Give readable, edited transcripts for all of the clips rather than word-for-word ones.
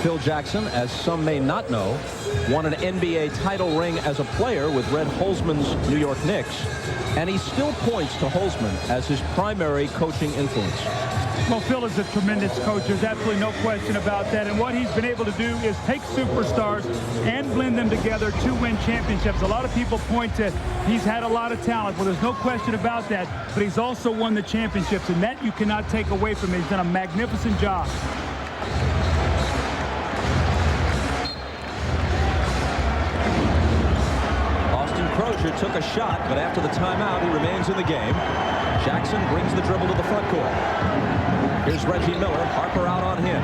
Phil Jackson, as some may not know, won an NBA title ring as a player with Red Holzman's New York Knicks, and he still points to Holzman as his primary coaching influence. Well, Phil is a tremendous coach. There's absolutely no question about that. And what he's been able to do is take superstars and blend them together to win championships. A lot of people point to he's had a lot of talent. Well, there's no question about that. But he's also won the championships, and that you cannot take away from him. He's done a magnificent job. Croshere took a shot, but after the timeout, he remains in the game. Jackson brings the dribble to the front court. Here's Reggie Miller. Harper out on him.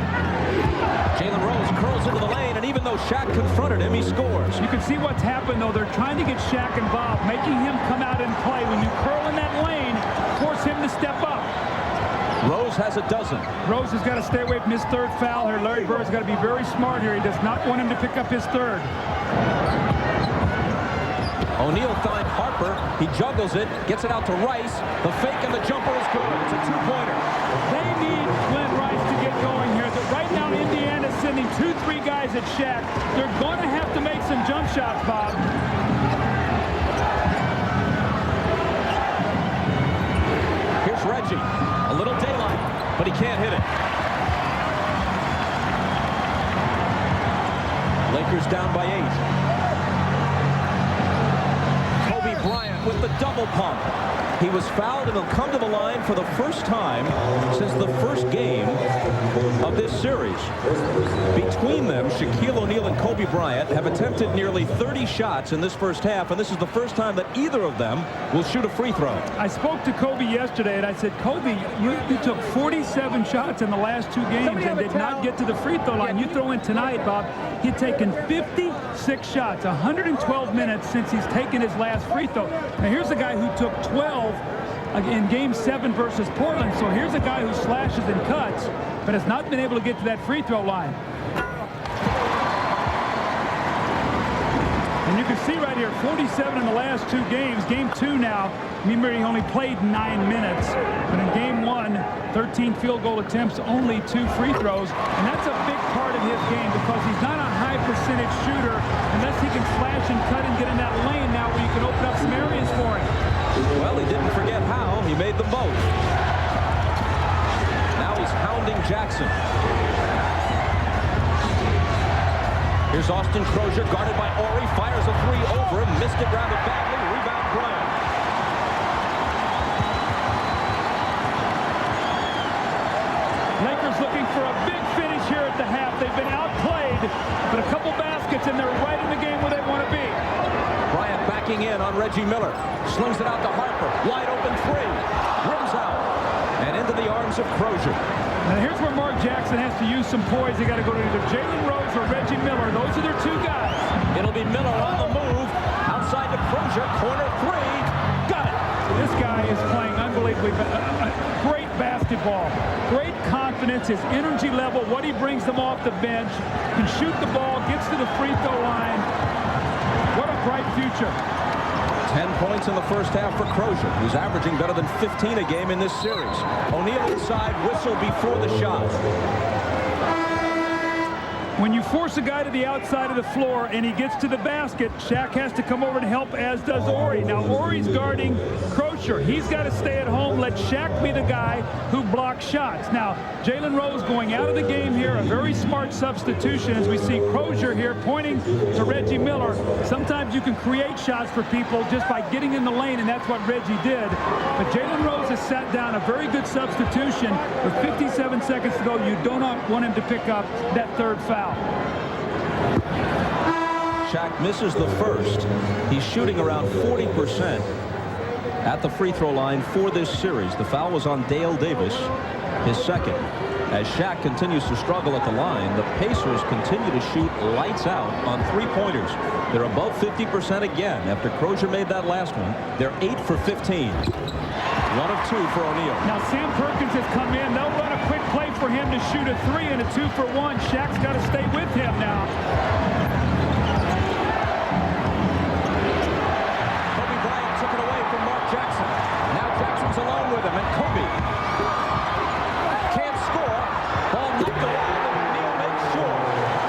Jalen Rose curls into the lane, and even though Shaq confronted him, he scores. You can see what's happened, though. They're trying to get Shaq involved, making him come out and play. When you curl in that lane, force him to step up. Rose has a dozen. Rose has got to stay away from his third foul here. Larry Bird's got to be very smart here. He does not want him to pick up his third. O'Neal finds Harper. He juggles it, gets it out to Rice. The fake and the jumper is good. It's a two-pointer. They need Glenn Rice to get going here. Right now, Indiana's sending 2-3 guys at Shaq. They're going to have to make some jump shots, Bob. Here's Reggie. A little daylight, but he can't hit it. Lakers down by 8. Bryant with the double pump. He was fouled and will come to the line for the first time since the first game of this series. Between them, Shaquille O'Neal and Kobe Bryant have attempted nearly 30 shots in this first half, and this is the first time that either of them will shoot a free throw. I spoke to Kobe yesterday, and I said, Kobe, you took 47 shots in the last 2 games and did not get to the free throw line. You throw in tonight, Bob, he'd taken 56 shots, 112 minutes since he's taken his last free throw. Now, here's a guy who took 12 in Game 7 versus Portland. So here's a guy who slashes and cuts, but has not been able to get to that free throw line. And you can see right here, 47 in the last 2 games. Game 2 now, remember he only played 9 minutes. But in Game 1, 13 field goal attempts, only 2 free throws. And that's a big part of his game because he's not a high percentage shooter unless he can slash and cut and get in that lane now where you can open up some areas for him. Well, he didn't forget how. He made them both. Now he's hounding Jackson. Here's Austin Croshere, guarded by Horry. Fires a 3 over him. Missed it, grounded badly. Rebound Bryant. Lakers looking for a big finish here at the half. They've been outplayed, but a couple baskets, and they're right in the game where they want to be. Bryant backing in on Reggie Miller. Slings it out to Harper. Wide open 3. Rims out. And into the arms of Croshere. Now here's where Mark Jackson has to use some poise. They got to go to either Jalen Rose or Reggie Miller. Those are their 2 guys. It'll be Miller on the move. Outside to Croshere. Corner 3. Got it. This guy is playing unbelievably great basketball. Great confidence. His energy level. What he brings them off the bench. Can shoot the ball. Gets to the free throw line. What a bright future. 10 points in the first half for Croshere, who's averaging better than 15 a game in this series. O'Neal inside, whistle before the shot. When you force a guy to the outside of the floor and he gets to the basket, Shaq has to come over to help, as does Horry. Now, Horry's guarding Croshere. He's got to stay at home. Let Shaq be the guy who blocks shots. Now, Jalen Rose going out of the game here, a very smart substitution as we see Croshere here pointing to Reggie Miller. Sometimes you can create shots for people just by getting in the lane, and that's what Reggie did. But Jalen Rose has sat down, a very good substitution. With 57 seconds to go, you do not want him to pick up that third foul. Shaq misses the first. He's shooting around 40% at the free throw line for this series. The foul was on Dale Davis, his second. As Shaq continues to struggle at the line, the Pacers continue to shoot lights out on 3-pointers. They're above 50% again after Croshere made that last one. They're 8 for 15. 1 of 2 for O'Neal. Now Sam Perkins has come in. They'll run a quick play for him to shoot a 3 and a 2 for 1. Shaq's got to stay with him now. Kobe Bryant took it away from Mark Jackson. Now Jackson's alone with him, and Kobe can't score. Ball knocked away, and O'Neal makes sure.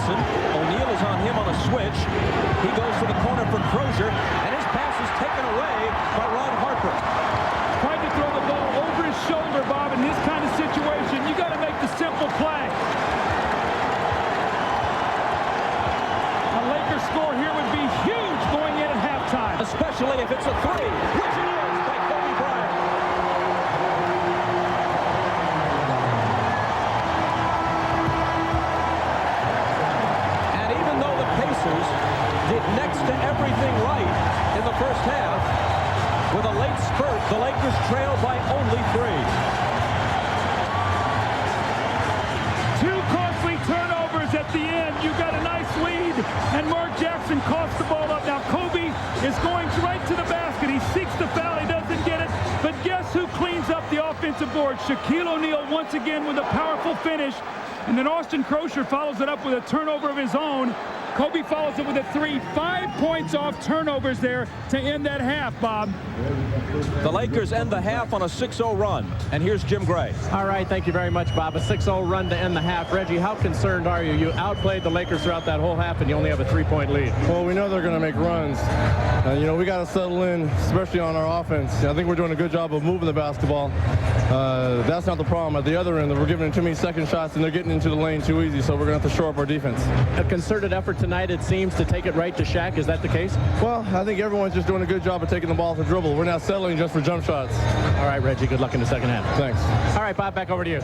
Jackson. O'Neal is on him on a switch. He goes to the corner for Croshere, and his pass is taken away by Ron Harper. Tried to throw the ball over his shoulder, Bob. In this kind of situation, you got to make the simple play. A Lakers score here would be huge going in at halftime. Especially if it's a three, which it is by Kobe Bryant. And even though the Pacers did next to everything right in the first half, with a late spurt, the Lakers trail by only 3. Two costly turnovers at the end. You got a nice lead, and Mark Jackson coughs the ball up. Now Kobe is going right to the basket. He seeks the foul. He doesn't get it. But guess who cleans up the offensive board? Shaquille O'Neal once again with a powerful finish. And then Austin Croshere follows it up with a turnover of his own. Kobe follows it with a 3. 5 points off turnovers there to end that half, Bob. The Lakers end the half on a 6-0 run. And here's Jim Gray. All right, thank you very much, Bob. A 6-0 run to end the half. Reggie, how concerned are you? You outplayed the Lakers throughout that whole half, and you only have a 3-point lead. Well, we know they're going to make runs. You know, we got to settle in, especially on our offense. I think we're doing a good job of moving the basketball. That's not the problem. At the other end, we're giving them too many second shots, and they're getting into the lane too easy, so we're going to have to shore up our defense. A concerted effort tonight, it seems, to take it right to Shaq. Is that the case? Well, I think everyone's just doing a good job of taking the ball off the dribble. We're not settling just for jump shots. All right, Reggie, good luck in the second half. Thanks. All right, Bob, back over to you.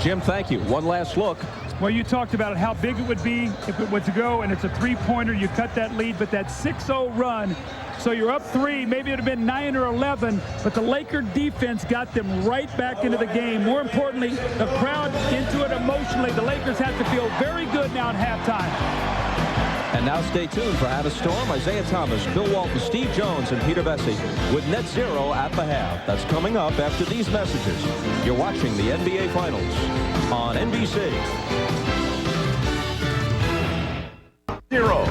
Jim, thank you. One last look. Well, you talked about how big it would be if it was to go, and it's a 3-pointer. You cut that lead, but that 6-0 run, so you're up 3. Maybe it would have been 9 or 11, but the Laker defense got them right back into the game. More importantly, the crowd into it emotionally. The Lakers have to feel very good now at halftime. And now stay tuned for Out of Storm, Isaiah Thomas, Bill Walton, Steve Jones, and Peter Bessie with Net Zero at the half. That's coming up after these messages. You're watching the NBA Finals on NBC. Zero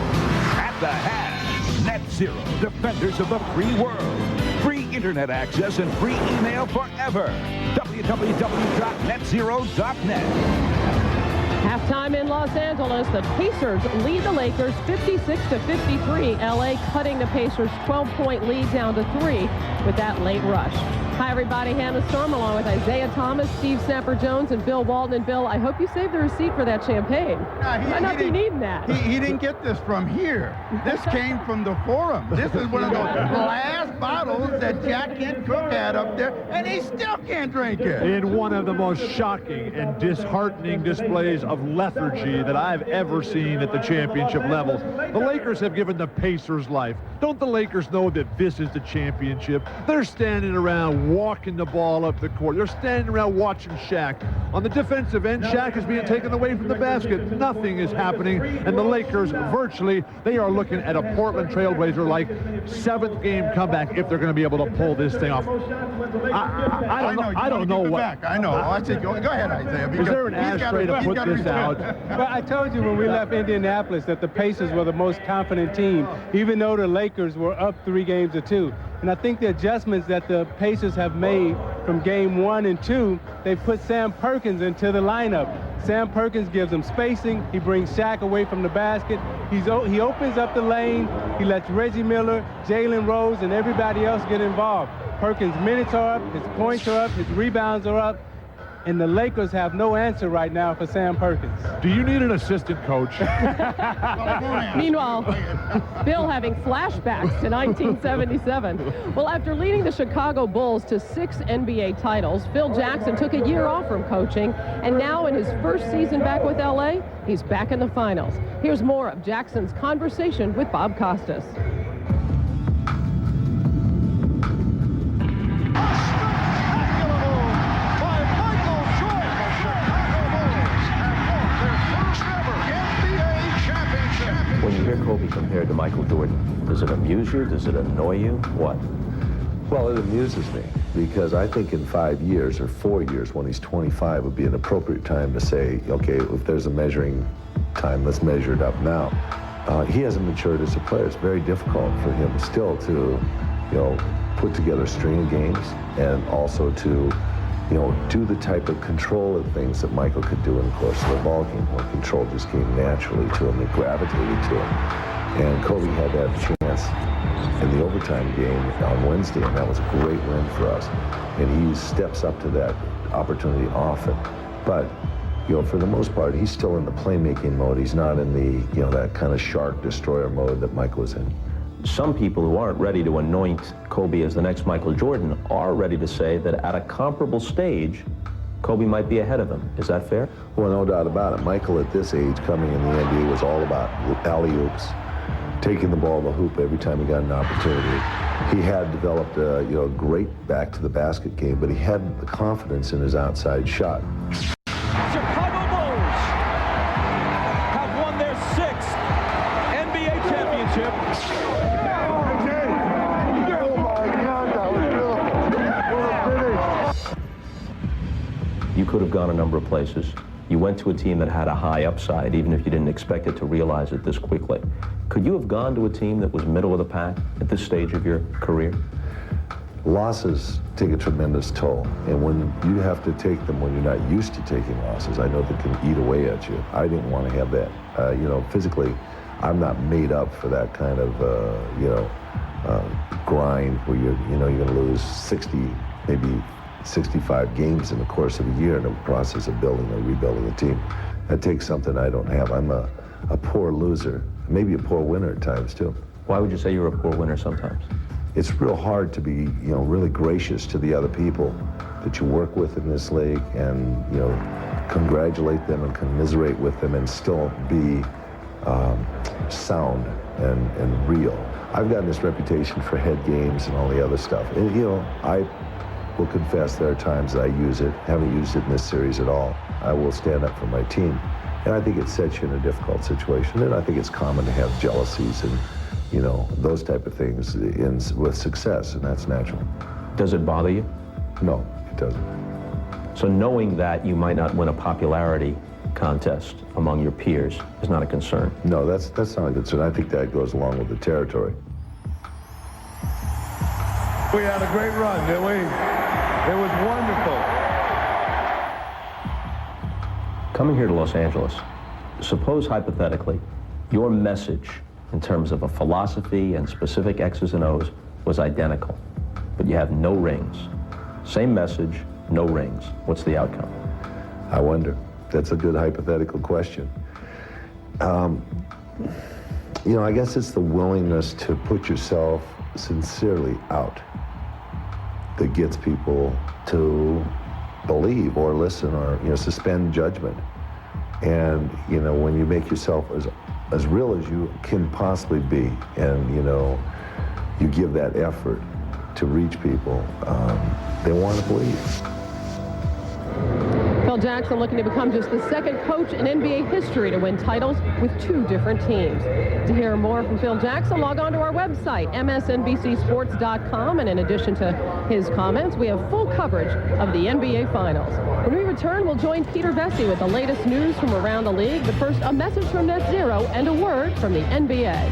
at the half. Net Zero, defenders of the free world. Free internet access and free email forever. www.netzero.net. Halftime in Los Angeles, the Pacers lead the Lakers 56-53. LA cutting the Pacers' 12-point lead down to 3 with that late rush. Hi, everybody. Hannah Storm along with Isaiah Thomas, Steve Snapper Jones, and Bill Walton. And Bill, I hope you saved the receipt for that champagne. Might not be needing that. He didn't get this from here. This came from the Forum. This is one of those glass bottles that Jack Kent Cook had up there, and he still can't drink it. In one of the most shocking and disheartening displays of lethargy that I've ever seen at the championship level. The Lakers have given the Pacers life. Don't the Lakers know that this is the championship? They're standing around walking the ball up the court. They're standing around watching Shaq. On the defensive end, Shaq is being taken away from the basket. Nothing is happening, and the Lakers virtually, they are looking at a Portland Trailblazer-like 7th game comeback if they're going to be able to pull this thing off. I don't know what. I know. I said, go ahead, Isaiah. Is there an ashtray to put this out? Well, I told you when we left Indianapolis that the Pacers were the most confident team, even though the Lakers were up 3 games to 2. And I think the adjustments that the Pacers have made from game 1 and 2, they put Sam Perkins into the lineup. Sam Perkins gives them spacing. He brings Shaq away from the basket. He opens up the lane. He lets Reggie Miller, Jalen Rose, and everybody else get involved. Perkins' minutes are up, his points are up, his rebounds are up. And the Lakers have no answer right now for Sam Perkins. Do you need an assistant coach? Meanwhile, Bill having flashbacks to 1977. Well, after leading the Chicago Bulls to 6 NBA titles, Phil Jackson took a year off from coaching, and now in his first season back with LA, he's back in the finals. Here's more of Jackson's conversation with Bob Costas. When you hear Kobe compared to Michael Jordan, does it amuse you? Does it annoy you? What? Well, it amuses me because I think in 5 years or 4 years, when he's 25, would be an appropriate time to say, okay, if there's a measuring time, let's measure it up now. He hasn't matured as a player. It's very difficult for him still to, put together a string of games and also to do the type of control of things that Michael could do in the course of the ball game, where control just came naturally to him, it gravitated to him. And Kobe had that chance in the overtime game on Wednesday, and that was a great win for us. And he steps up to that opportunity often. But, for the most part, he's still in the playmaking mode. He's not in the, that kind of shark destroyer mode that Michael was in. Some people who aren't ready to anoint Kobe as the next Michael Jordan are ready to say that at a comparable stage, Kobe might be ahead of him. Is that fair? Well, no doubt about it. Michael at this age coming in the NBA was all about alley-oops, taking the ball to the hoop every time he got an opportunity. He had developed a great back-to-the-basket game, but he had the confidence in his outside shot. Chicago Bulls have won their 6th NBA championship. You could have gone a number of places. You went to a team that had a high upside, even if you didn't expect it to realize it this quickly. Could you have gone to a team that was middle of the pack at this stage of your career? Losses take a tremendous toll, and when you have to take them when you're not used to taking losses, I know they can eat away at you. I didn't want to have that. Physically, I'm not made up for that kind of, grind where you're going to lose 60, maybe 65 games in the course of a year in the process of building or rebuilding a team. That takes something I don't have. I'm a poor loser, maybe a poor winner at times too. Why would you say you're a poor winner sometimes? It's real hard to be, really gracious to the other people that you work with in this league and, congratulate them and commiserate with them and still be sound and real. I've gotten this reputation for head games and all the other stuff. And, I will confess there are times that I use it. Haven't used it in this series at all. I will stand up for my team. And I think it sets you in a difficult situation. And I think it's common to have jealousies and, those type of things with success, and that's natural. Does it bother you? No, it doesn't. So knowing that you might not win a popularity contest among your peers is not a concern? No, that's not a concern. I think that goes along with the territory. We had a great run, didn't we? It was wonderful. Coming here to Los Angeles, suppose hypothetically your message in terms of a philosophy and specific X's and O's was identical, but you have no rings. Same message, no rings. What's the outcome? I wonder. That's a good hypothetical question. I guess it's the willingness to put yourself sincerely out that gets people to believe or listen or, suspend judgment. And, when you make yourself as real as you can possibly be and, you give that effort to reach people, they want to believe. Phil Jackson looking to become just the second coach in NBA history to win titles with 2 different teams. To hear more from Phil Jackson, log on to our website, msnbcsports.com. And in addition to his comments, we have full coverage of the NBA Finals. When we return, we'll join Peter Vesey with the latest news from around the league. But first, a message from Net Zero and a word from the NBA.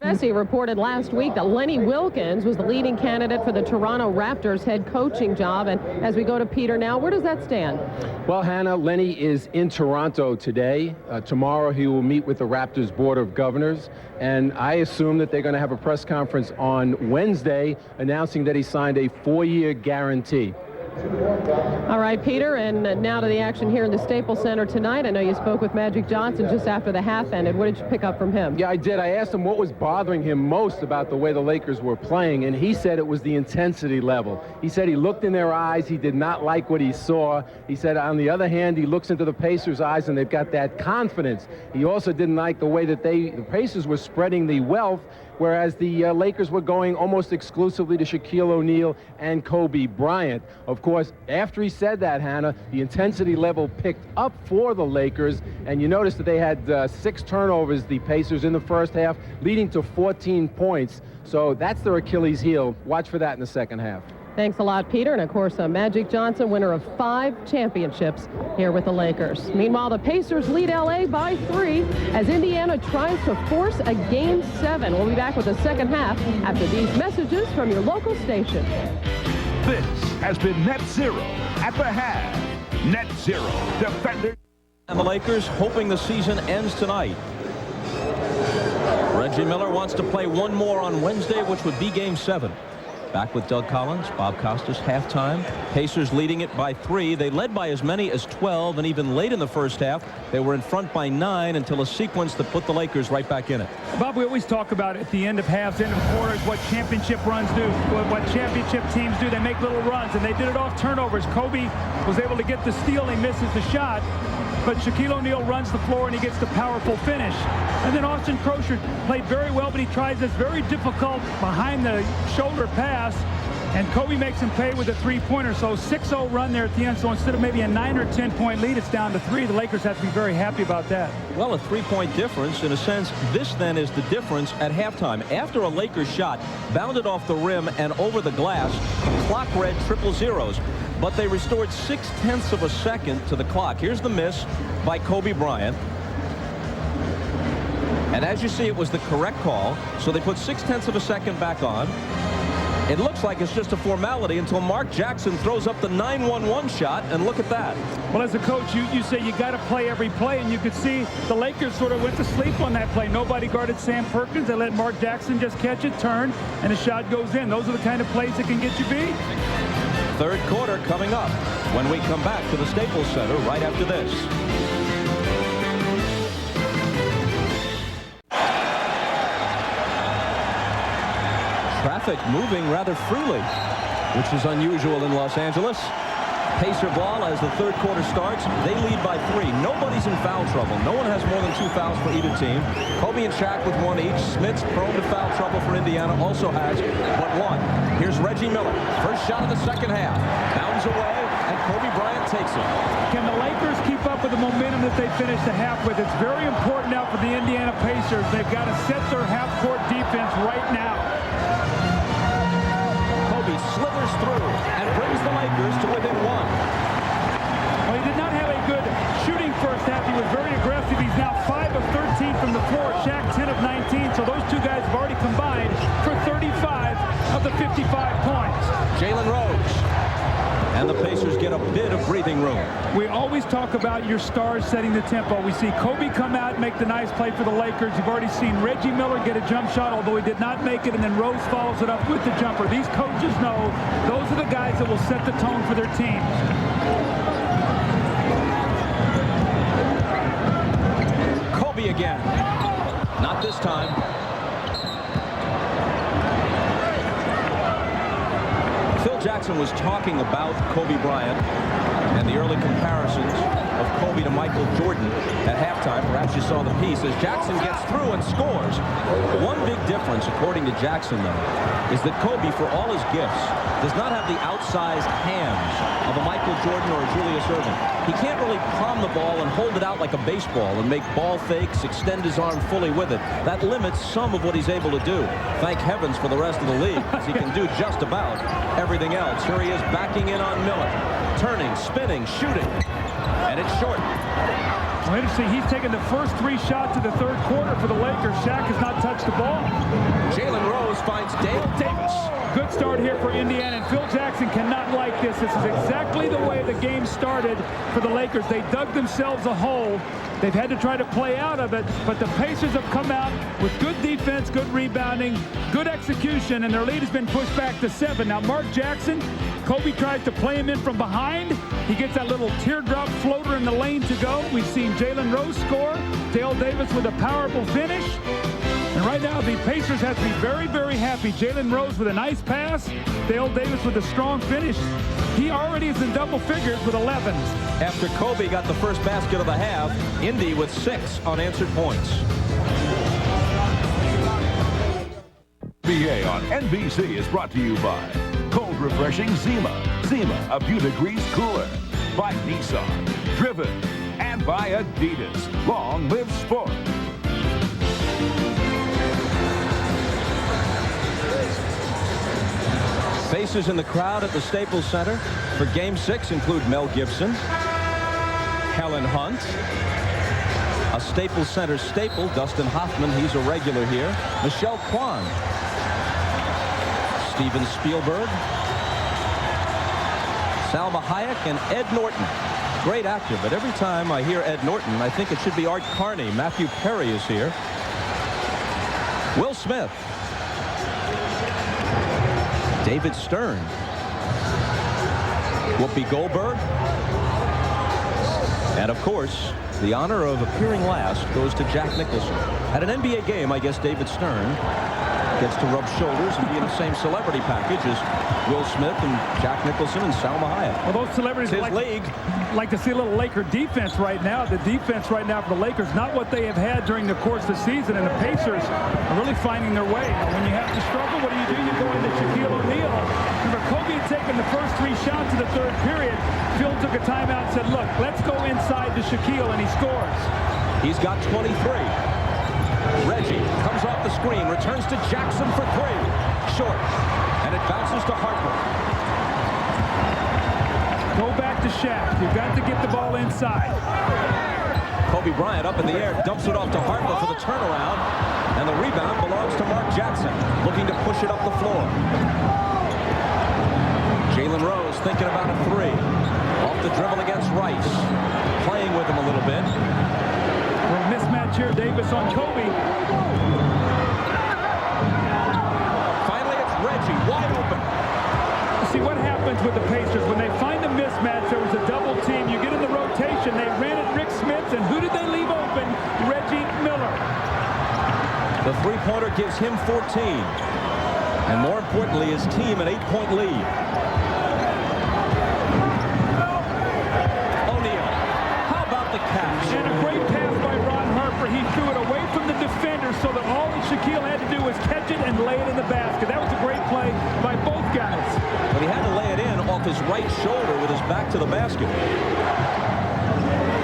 Vesey reported last week that Lenny Wilkins was the leading candidate for the Toronto Raptors head coaching job. And as we go to Peter now, where does that stand? Well, Hannah, Lenny is in Toronto today. Tomorrow he will meet with the Raptors Board of Governors. And I assume that they're going to have a press conference on Wednesday announcing that he signed a 4-year guarantee. All right, Peter, and now to the action here in the Staples Center tonight. I know you spoke with Magic Johnson just after the half ended. What did you pick up from him? Yeah, I did. I asked him what was bothering him most about the way the Lakers were playing, and he said it was the intensity level. He said he looked in their eyes. He did not like what he saw. He said, on the other hand, he looks into the Pacers' eyes, and they've got that confidence. He also didn't like the way that the Pacers were spreading the wealth, whereas the Lakers were going almost exclusively to Shaquille O'Neal and Kobe Bryant. Of course, after he said that, Hannah, the intensity level picked up for the Lakers, and you notice that they had 6 turnovers, the Pacers, in the first half, leading to 14 points. So that's their Achilles heel. Watch for that in the second half. Thanks a lot, Peter. And, of course, Magic Johnson, winner of 5 championships here with the Lakers. Meanwhile, the Pacers lead L.A. by 3 as Indiana tries to force a Game 7. We'll be back with the second half after these messages from your local station. This has been Net Zero at the half. Net Zero, defender. And the Lakers hoping the season ends tonight. Reggie Miller wants to play one more on Wednesday, which would be Game 7. Back with Doug Collins, Bob Costas, halftime. Pacers leading it by 3. They led by as many as 12, and even late in the first half, they were in front by 9 until a sequence that put the Lakers right back in it. Bob, we always talk about at the end of halves, end of quarters, what championship runs do, what championship teams do. They make little runs, and they did it off turnovers. Kobe was able to get the steal. He misses the shot. But Shaquille O'Neal runs the floor and he gets the powerful finish. And then Austin Croshere played very well, but he tries this very difficult behind the shoulder pass. And Kobe makes him pay with a three-pointer. So 6-0 run there at the end. So instead of maybe a 9 or 10-point lead, it's down to 3. The Lakers have to be very happy about that. Well, a 3-point difference. In a sense, this then is the difference at halftime. After a Lakers shot bounded off the rim and over the glass, clock read triple zeros. But they restored 0.6 of a second to the clock. Here's the miss by Kobe Bryant. And as you see, it was the correct call. So they put 0.6 of a second back on. It looks like it's just a formality until Mark Jackson throws up the 9-1-1 shot, and look at that. Well, as a coach, you say you got to play every play, and you could see the Lakers sort of went to sleep on that play. Nobody guarded Sam Perkins. They let Mark Jackson just catch it, turn, and the shot goes in. Those are the kind of plays that can get you beat. Third quarter coming up when we come back to the Staples Center right after this. Traffic moving rather freely, which is unusual in Los Angeles. Pacer ball as the third quarter starts. They lead by 3. Nobody's in foul trouble. No one has more than 2 fouls for either team. Kobe and Shaq with 1 each. Smith's prone to foul trouble for Indiana, also has but 1. Here's Reggie Miller. First shot of the second half. Bounds away, and Kobe Bryant takes it. Can the Lakers keep up with the momentum that they finished the half with? It's very important now for the Indiana Pacers. They've got to set their half-court defense right now. Kobe slithers through and brings the Lakers to within 1. Well, he did not have a good shooting first half. He was very aggressive. He's now 5 of 13 from the floor. Shaq 10 of 19. So those two guys have already combined for 35 of the 55 points. Jalen Rose. And the Pacers get a bit of breathing room. We always talk about your stars setting the tempo. We see Kobe come out and make the nice play for the Lakers. You've already seen Reggie Miller get a jump shot, although he did not make it, and then Rose follows it up with the jumper. These coaches know those are the guys that will set the tone for their teams. Kobe again. Not this time. Phil Jackson was talking about Kobe Bryant and the early comparisons of Kobe to Michael Jordan at halftime. Perhaps you saw the piece as Jackson gets through and scores. One big difference, according to Jackson, though, is that Kobe, for all his gifts, does not have the outsized hands of a Michael Jordan or a Julius Erving. He can't really palm the ball and hold it out like a baseball and make ball fakes, extend his arm fully with it. That limits some of what he's able to do. Thank heavens for the rest of the league, because he can do just about everything else. Here he is backing in on Miller. Turning, spinning, shooting. And it's short. Well, interesting. He's taken the first 3 shots of the third quarter for the Lakers. Shaq has not touched the ball. Jalen Rose finds Dale Davis. Good start here for Indiana, and Phil Jackson cannot like this. This is exactly the way the game started for the Lakers. They dug themselves a hole. They've had to try to play out of it, but the Pacers have come out with good defense, good rebounding, good execution, and their lead has been pushed back to 7. Now, Mark Jackson, Kobe tries to play him in from behind. He gets that little teardrop floater in the lane to go. We've seen Jalen Rose score. Dale Davis with a powerful finish. And right now, the Pacers have to be very, very happy. Jalen Rose with a nice pass. Dale Davis with a strong finish. He already is in double figures with 11s. After Kobe got the first basket of the half, Indy with 6 unanswered points. NBA on NBC is brought to you by cold refreshing Zima. Zima, a few degrees cooler. By Nissan, Driven, and by Adidas. Long live sport. Faces in the crowd at the Staples Center for Game 6 include Mel Gibson, Helen Hunt, a Staples Center staple, Dustin Hoffman, he's a regular here, Michelle Kwan, Steven Spielberg, Salma Hayek, and Ed Norton. Great actor, but every time I hear Ed Norton, I think it should be Art Carney. Matthew Perry is here. Will Smith. David Stern. Whoopi Goldberg. And of course, the honor of appearing last goes to Jack Nicholson. At an NBA game, I guess David Stern gets to rub shoulders and be in the same celebrity package as Will Smith and Jack Nicholson and Salma Hayek. Well, those celebrities like to see a little Laker defense right now. The defense right now for the Lakers, not what they have had during the course of the season, and the Pacers are really finding their way. Now, when you have to struggle, what do? You go into Shaquille O'Neal. Remember, Kobe had taken the first 3 shots of the third period. Phil took a timeout and said, look, let's go inside to Shaquille, and he scores. He's got 23. Reggie comes off the screen, returns to Jackson for 3. Short. And it bounces to Harper. Go back to Shaq. You've got to get the ball inside. Kobe Bryant up in the air, dumps it off to Harper for the turnaround. And the rebound belongs to Mark Jackson, looking to push it up the floor. Jalen Rose thinking about a 3. Off the dribble against Rice. Playing with him a little bit. Well, mismatch here, Davis on Kobe. Finally, it's Reggie, wide open. See what happens with the Pacers when they find a mismatch. There was a double team. You get in the rotation. They ran at Rick Smith, and who did they leave open? Reggie Miller. The three-pointer gives him 14. And more importantly, his team an 8-point lead. O'Neal. How about the catch? And a great pass by Ron Harper. He threw it away from the defender so that all that Shaquille had to do was catch it and lay it in the basket. That was a great play by both guys. But he had to lay it in off his right shoulder with his back to the basket.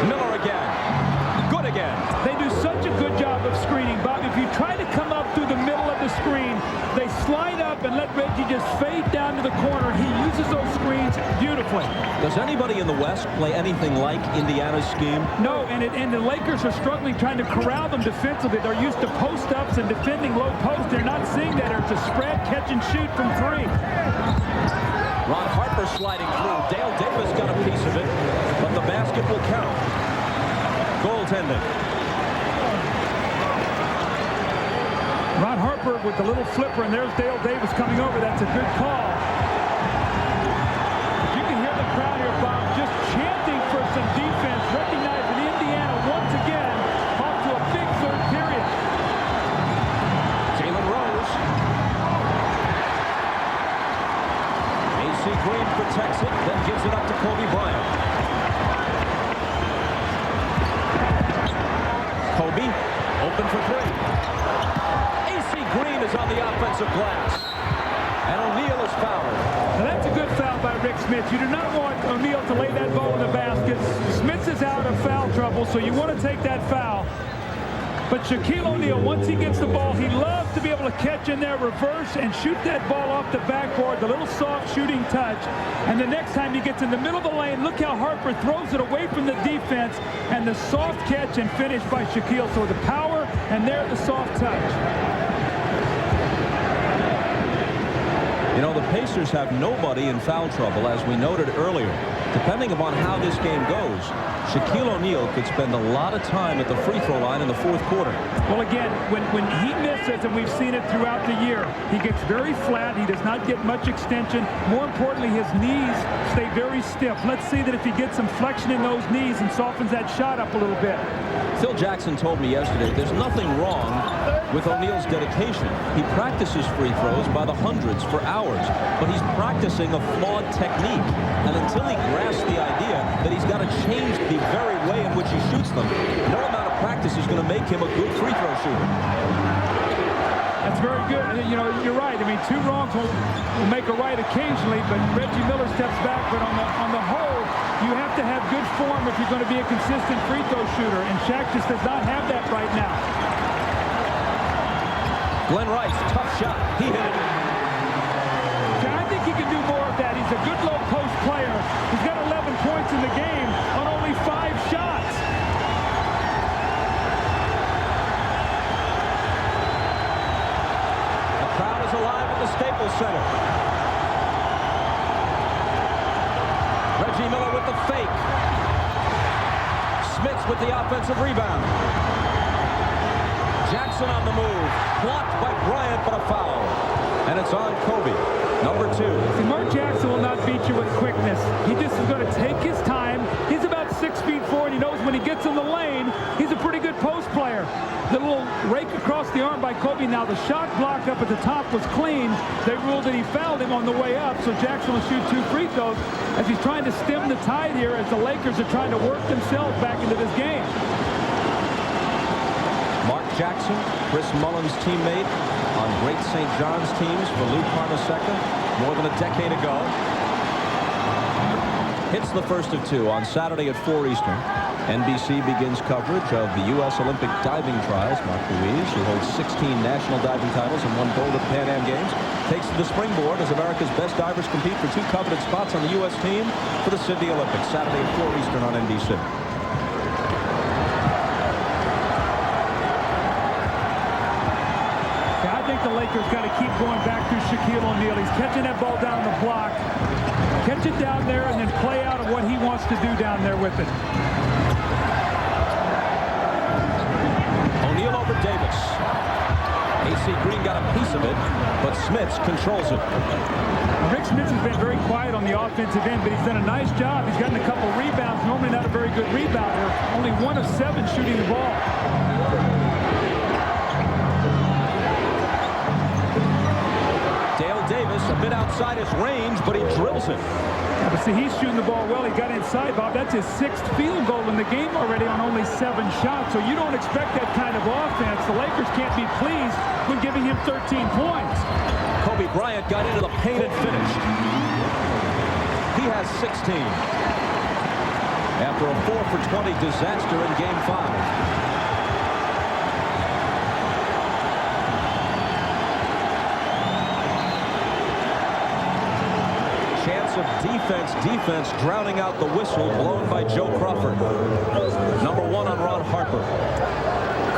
Miller again. Good again. They do such a good job of screening, Bob. If you try to come up through the middle of the screen, they slide up and let Reggie just fade down to the corner. He uses those screens beautifully. Does anybody in the West play anything like Indiana's scheme? No, and the Lakers are struggling trying to corral them defensively. They're used to post-ups and defending low post. They're not seeing that. It's a spread, catch and shoot from 3. Ron Harper sliding through. Dale Davis got a piece of it, but the basket will count. Goaltending. Ron Harper with the little flipper, and there's Dale Davis coming over. That's a good call. You can hear the crowd here, Bob, just chanting for some defense, recognizing Indiana once again off to a big third period. Jalen Rose. AC Green protects it, then gives it up to Kobe Bryant. Kobe, open for 3. AC Green is on the offensive glass. And O'Neal is fouled. Now that's a good foul by Rick Smith. You do not want O'Neal to lay that ball in the basket. Smith is out of foul trouble, so you want to take that foul. But Shaquille O'Neal, once he gets the ball, he loves to be able to catch in there, reverse, and shoot that ball off the backboard, the little soft shooting touch. And the next time he gets in the middle of the lane, look how Harper throws it away from the defense, and the soft catch and finish by Shaquille. So the power, and there the soft touch. You know, the Pacers have nobody in foul trouble, as we noted earlier. Depending upon how this game goes, Shaquille O'Neal could spend a lot of time at the free throw line in the 4th quarter. Well, again, when he misses, and we've seen it throughout the year, he gets very flat. He does not get much extension. More importantly, his knees stay very stiff. Let's see that if he gets some flexion in those knees and softens that shot up a little bit. Phil Jackson told me yesterday there's nothing wrong with O'Neal's dedication. He practices free throws by the hundreds for hours, but he's practicing a flawed technique. And until he grasps the idea that he's got to change the very way in which he shoots them, no amount of practice is going to make him a good free throw shooter. That's very good. You know, you're right. I mean, 2 wrongs will make a right occasionally, but Reggie Miller steps back. But on the whole, you have to have good form if you're going to be a consistent free throw shooter, and Shaq just does not have that right now. Glenn Rice, tough shot. He hit it. I think he can do He's a good low post player. He's got 11 points in the game on only 5 shots. The crowd is alive at the Staples Center. Reggie Miller with the fake. Smits with the offensive rebound. Jackson on the move. Blocked by Bryant, but a foul. And it's on Kobe, number 2. See, Mark Jackson will not beat you with quickness. He just is going to take his time. He's about 6'4", and he knows when he gets in the lane, he's a pretty good post player. The little rake across the arm by Kobe. Now the shot block up at the top was clean. They ruled that he fouled him on the way up, so Jackson will shoot 2 free throws as he's trying to stem the tide here as the Lakers are trying to work themselves back into this game. Mark Jackson, Chris Mullin's teammate on great St. John's teams for Lou Carnesecca more than a decade ago. Hits the first of 2 on Saturday at 4 Eastern. NBC begins coverage of the U.S. Olympic diving trials. Mark Ruiz, who holds 16 national diving titles and 1 gold at the Pan Am Games, takes to the springboard as America's best divers compete for 2 coveted spots on the U.S. team for the Sydney Olympics, Saturday at 4 Eastern on NBC. I think the Lakers got to keep going back through Shaquille O'Neal. He's catching that ball down the block. Catch it down there and then play out of what he wants to do down there with it. O'Neal over Davis. AC Green got a piece of it, but Smits controls it. Rick Smits has been very quiet on the offensive end, but he's done a nice job. He's gotten a couple rebounds. Normally not a very good rebounder. Only 1 of 7 shooting the ball. Davis a bit outside his range, but he drills it. Yeah, but see, he's shooting the ball well. He got inside, Bob. That's his 6th field goal in the game already on only 7 shots. So you don't expect that kind of offense. The Lakers can't be pleased when giving him 13 points. Kobe Bryant got into the paint and finished. He has 16. After a 4 for 20 disaster in Game 5. Of defense drowning out the whistle blown by Joe Crawford. Number 1 on Ron Harper.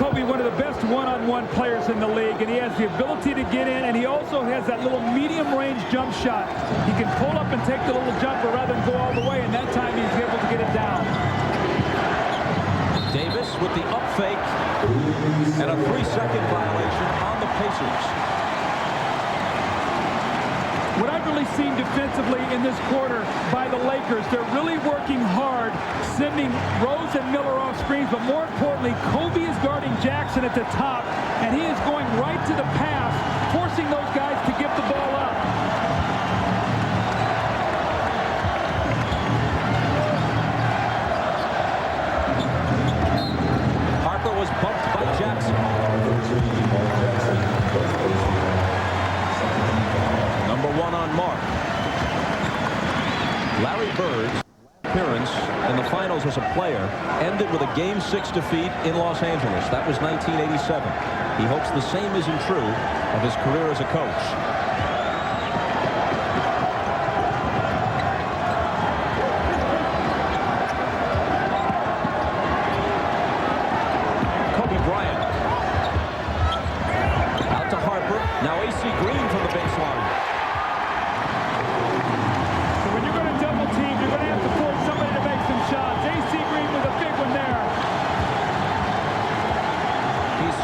Kobe, one of the best one-on-one players in the league, and he has the ability to get in, and he also has that little medium-range jump shot. He can pull up and take the little jumper rather than go all the way, and that time he's able to get it down. Davis with the up fake and a 3-second violation on the Pacers. What I've really seen defensively in this quarter by the Lakers, they're really working hard, sending Rose and Miller off screens, but more importantly, Kobe is guarding Jackson at the top, and he is going right to the pass, forcing those guys to give the ball up. Harper was bumped by Jackson. Number 1 on Mark. Larry Bird's appearance in the finals as a player ended with a Game 6 defeat in Los Angeles. That was 1987. He hopes the same isn't true of his career as a coach. Kobe Bryant. Out to Harper. Now AC Green from the baseline.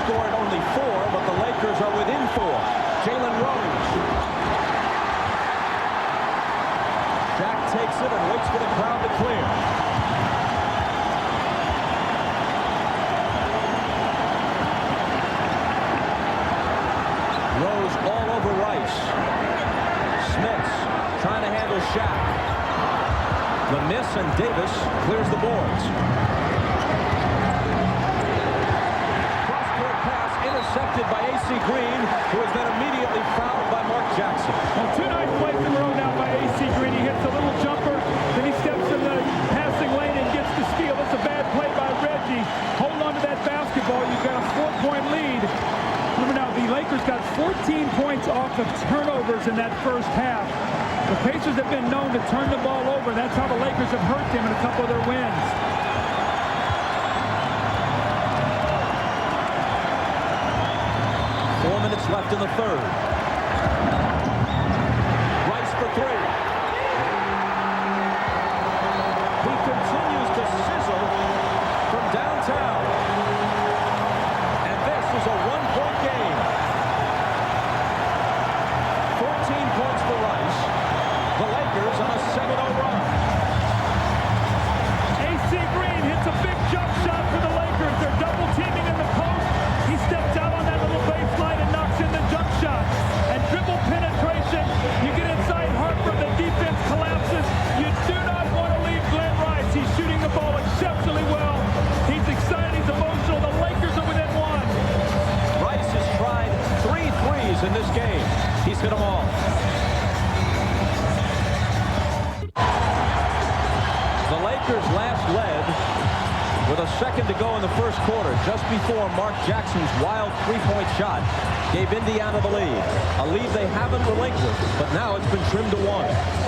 Scored only 4, but the Lakers are within 4. Jalen Rose. Shaq takes it and waits for the crowd to clear. Rose all over Rice. Smits trying to handle Shaq. The miss, and Davis clears the boards. Intercepted by AC Green, who is then immediately fouled by Mark Jackson. Well, 2 nice plays in a row now by AC Green. He hits a little jumper, then he steps in the passing lane and gets the steal. It's a bad play by Reggie. Hold on to that basketball. You've got a 4-point lead. Remember now, the Lakers got 14 points off of turnovers in that first half. The Pacers have been known to turn the ball over. That's how the Lakers have hurt them in a couple of their wins. 4 minutes left in the third. Rice for three. He continues to sizzle from downtown. And this is a one-point game. 14 points for Rice. The Lakers on a 7-0 run. A.C. Green hits a big jump shot for the Lakers. They're double teaming in the post. He steps out on that little baseline and knocks in the jump shot. And dribble penetration. You get inside Harper. The defense collapses. You do not want to leave Glenn Rice. He's shooting the ball exceptionally well. He's excited. He's emotional. The Lakers are within one. Rice has tried 3 threes in this game. He's hit them all. The Lakers last led with a second to go in the first quarter, just before Mark Jackson's wild three-point shot gave Indiana the lead. A lead they haven't relinquished, but now it's been trimmed to 1.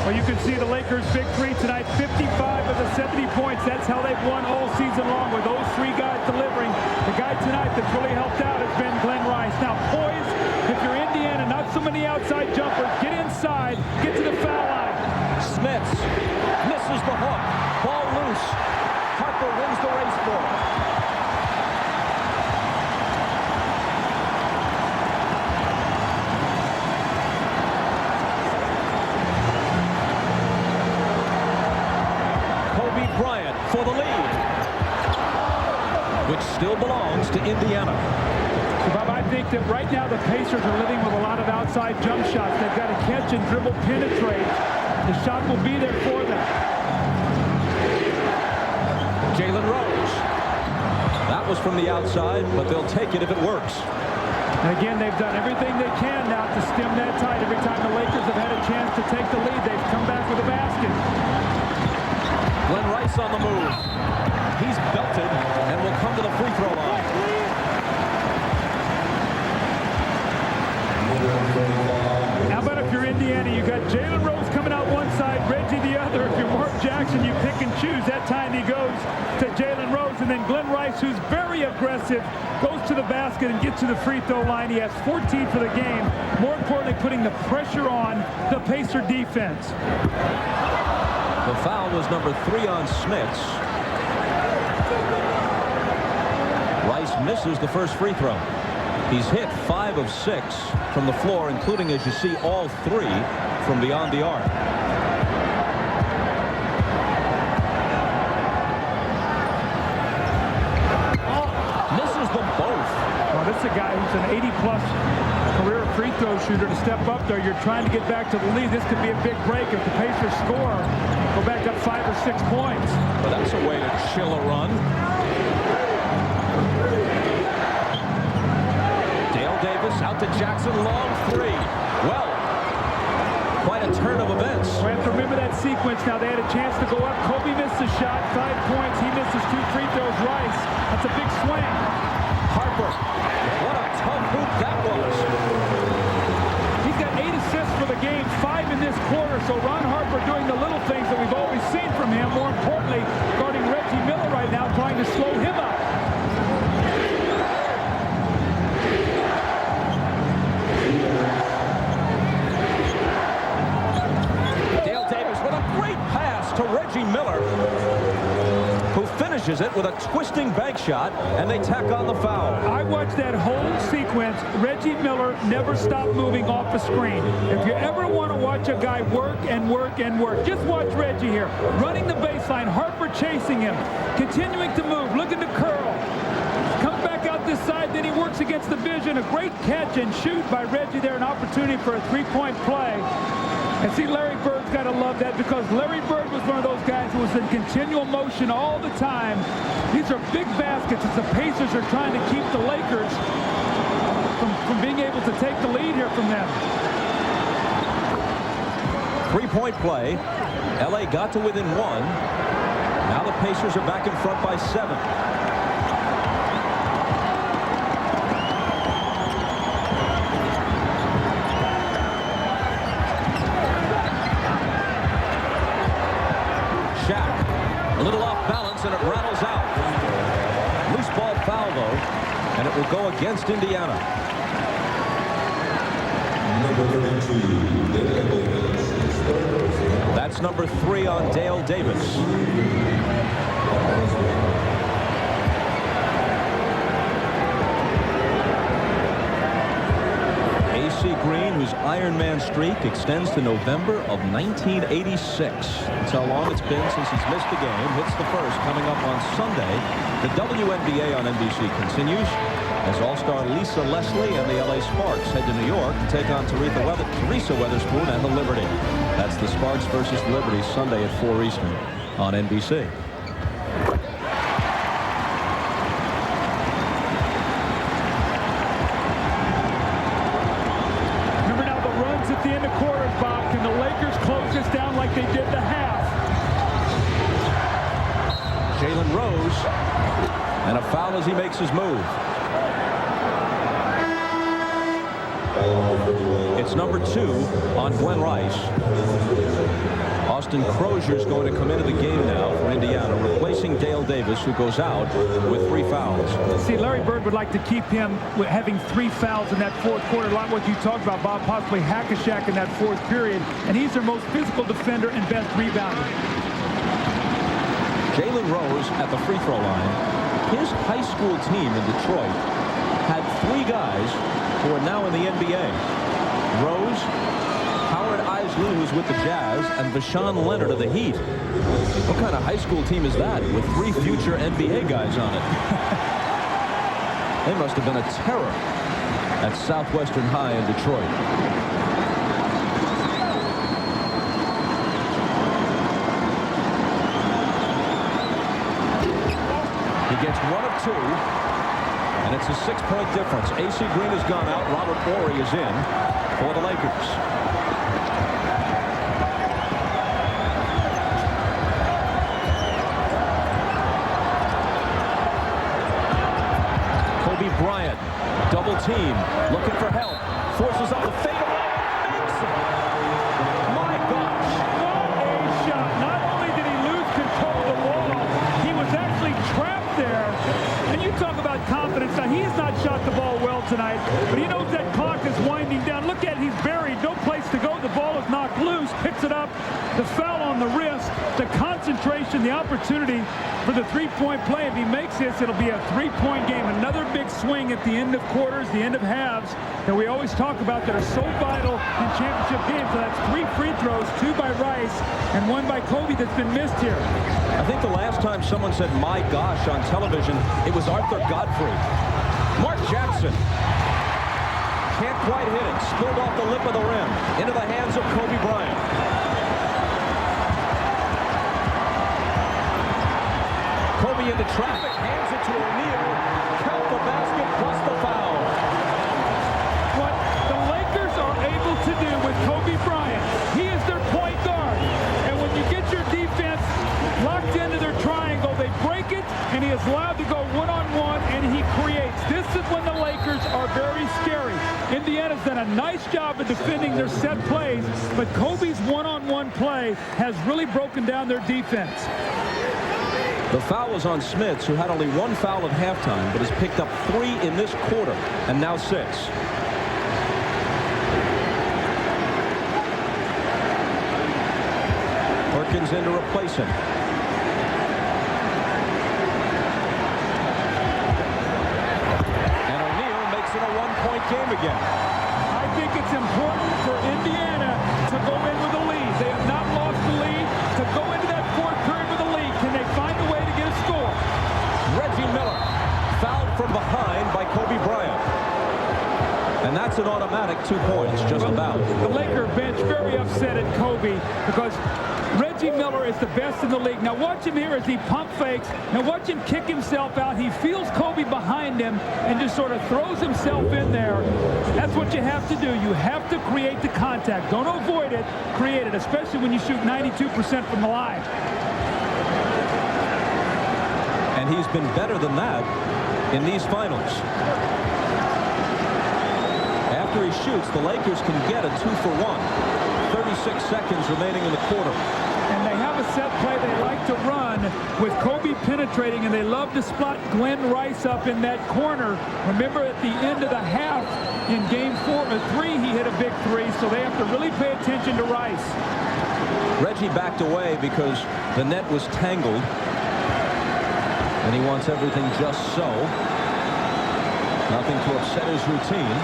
Well, you can see the Lakers' victory tonight, 55 of the 70 points. That's how they've won all season long, with those 3 guys delivering. The guy tonight that's really helped out has been Glenn Rice. Now, poise, if you're Indiana, not so many outside jumpers. Get inside, get to the foul line. Smith misses the hook. Ball loose. Harper wins the race for it. Bryant for the lead, which still belongs to Indiana. So, Bob, I think that right now the Pacers are living with a lot of outside jump shots. They've got to catch and dribble, penetrate. The shot will be there for them. Jalen Rose. That was from the outside, but they'll take it if it works. And again, they've done everything they can now to stem that tide. Every time the Lakers have had a chance to take the lead, they've come back with a basket. Glenn Rice on the move. He's belted and will come to the free throw line. How about if you're Indiana, you got Jalen Rose coming out one side, Reggie the other. If you're Mark Jackson, you pick and choose. That time he goes to Jalen Rose, and then Glenn Rice, who's very aggressive, goes to the basket and gets to the free throw line. He has 14 for the game. More importantly, putting the pressure on the Pacer defense. The foul was number 3 on Smits. Rice misses the first free throw. He's hit 5 of 6 from the floor, including, as you see, all 3 from beyond the arc. Misses them both. Well, this is a guy who's an 80-plus career free throw shooter. To step up there, you're trying to get back to the lead. This could be a big break if the Pacers score. Go back up 5 or 6 points. Well, that's a way to chill a run. Dale Davis out to Jackson, long 3. Well, quite a turn of events. We have to remember that sequence now. They had a chance to go up. Kobe missed a shot, 5 points. He misses 2 free throws. Rice, that's a big swing. Harper, what a tough hoop that was. He's got 8 assists for the game, 5 in this quarter. So Ron Harper doing the little things that we've always seen from him. More importantly, guarding Reggie Miller right now, trying to slow him up. Dale Davis with a great pass to Reggie Miller, who finishes it with a twisting bank shot, and they tack on the foul. I watched that whole sequence. Reggie Miller never stopped moving off the screen. If you ever want to watch a guy work and work and work, just watch Reggie here. Running the baseline, Harper chasing him, continuing to move, looking to curl. Comes back out this side, then he works against the vision. A great catch and shoot by Reggie there, an opportunity for a 3-point play. And see, Larry Bird's got to love that, because Larry Bird was one of those guys who was in continual motion all the time. These are big baskets as the Pacers are trying to keep the Lakers from being able to take the lead here from them. 3-point play. LA got to within 1. Now the Pacers are back in front by 7. shoots, and it rattles out. Loose ball foul, though, and it will go against Indiana. That's number 3 on Dale Davis. A.C. Green, whose Ironman streak extends to November of 1986. That's how long it's been since he's missed a game. Hits the first coming up on Sunday. The WNBA on NBC continues as All-Star Lisa Leslie and the LA Sparks head to New York to take on Teresa Weatherspoon and the Liberty. That's the Sparks versus Liberty Sunday at 4 Eastern on NBC. Remember now the runs at the end of quarters, Bob. Can the Lakers close this down like they did the half? Jalen Rose, and a foul as he makes his move. It's number 2 on Glenn Rice. Austin Croshere is going to come into the game now for Indiana, replacing Dale Davis, who goes out with 3 fouls. See, Larry Bird would like to keep him having 3 fouls in that fourth quarter, like what you talked about, Bob, possibly hack-a-shack in that fourth period, and he's their most physical defender and best rebounder. Jalen Rose at the free throw line. His high school team in Detroit had 3 guys who are now in the NBA. Rose, Howard Isley, who's with the Jazz, and Vashawn Leonard of the Heat. What kind of high school team is that with 3 future NBA guys on it? They must have been a terror at Southwestern High in Detroit. He gets 1 of 2. And it's a 6-point difference. A.C. Green has gone out. Robert Horry is in for the Lakers. Kobe Bryant, double team, looking for help. Forces up the fadeaway. Makes it. My gosh. What a shot. Not only did he lose control of the ball, he was actually trapped there. And you talk about confidence. Now, he has not shot the ball well tonight, but he knows that clock is winding down. Look at it. He's buried. No place to go. The ball is knocked loose. Picks it up. The foul on the wrist. The concentration, the opportunity for the 3-point play. If he makes this, it'll be a 3-point game. Another big swing at the end of quarters, the end of halves that we always talk about that are so vital in championship games. So that's 3 free throws, 2 by Rice and 1 by Kobe that's been missed here. I think the last time someone said, my gosh, on television, it was Arthur Godfrey. Mark Jackson can't quite hit it. Spilled off the lip of the rim. Into the hands of Kobe Bryant. Kobe into traffic. Hands it to O'Neal. Count the basket plus the foul. What the Lakers are able to do with Kobe Bryant, he is their point guard. And when you get your defense locked into their triangle, they break it, and he is allowed to go one-on-one, and he creates. This is when the Lakers are very scary. Indiana's done a nice job of defending their set plays, but Kobe's one-on-one play has really broken down their defense. The foul was on Smits, who had only 1 foul at halftime, but has picked up 3 in this quarter, and now 6. Perkins in to replace him. And O'Neal makes it a 1-point game again. I think it's important for Indiana to go in with a lead. They have not lost the lead. To go into that fourth period with a lead, can they find a way to get a score? Reggie Miller fouled from behind by Kobe Bryant. And that's an automatic 2 points, just about. The Laker bench very upset at Kobe because Reggie Miller is the best in the league. Now watch him here as he pump fakes. Now watch him kick himself out. He feels Kobe behind him and just sort of throws himself in there. That's what you have to do. You have to create the contact. Don't avoid it. Create it, especially when you shoot 92% from the line. And he's been better than that in these finals. After he shoots, the Lakers can get a 2-for-1. 36 seconds remaining in the quarter. and they have a set play they like to run with Kobe penetrating, and they love to spot Glenn Rice up in that corner. Remember, at the end of the half in game 3, he hit a big three, so they have to really pay attention to Rice. Reggie backed away because the net was tangled, and he wants everything just so. Nothing to upset his routine.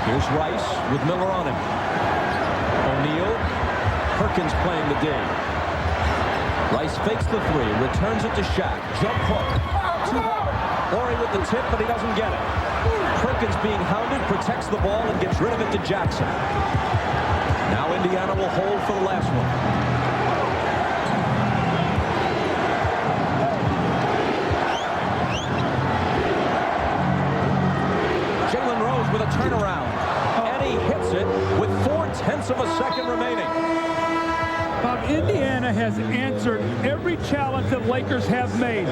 Here's Rice with Miller on him. O'Neal. Perkins playing the D. Rice fakes the three, returns it to Shaq. Jump hook. Too hard. Horry with the tip, but he doesn't get it. Perkins being hounded, protects the ball, and gets rid of it to Jackson. Now Indiana will hold for the last one. Jalen Rose with a turnaround. And he hits it with 0.4 of a second remaining. Bob, Indiana has answered every challenge that Lakers have made.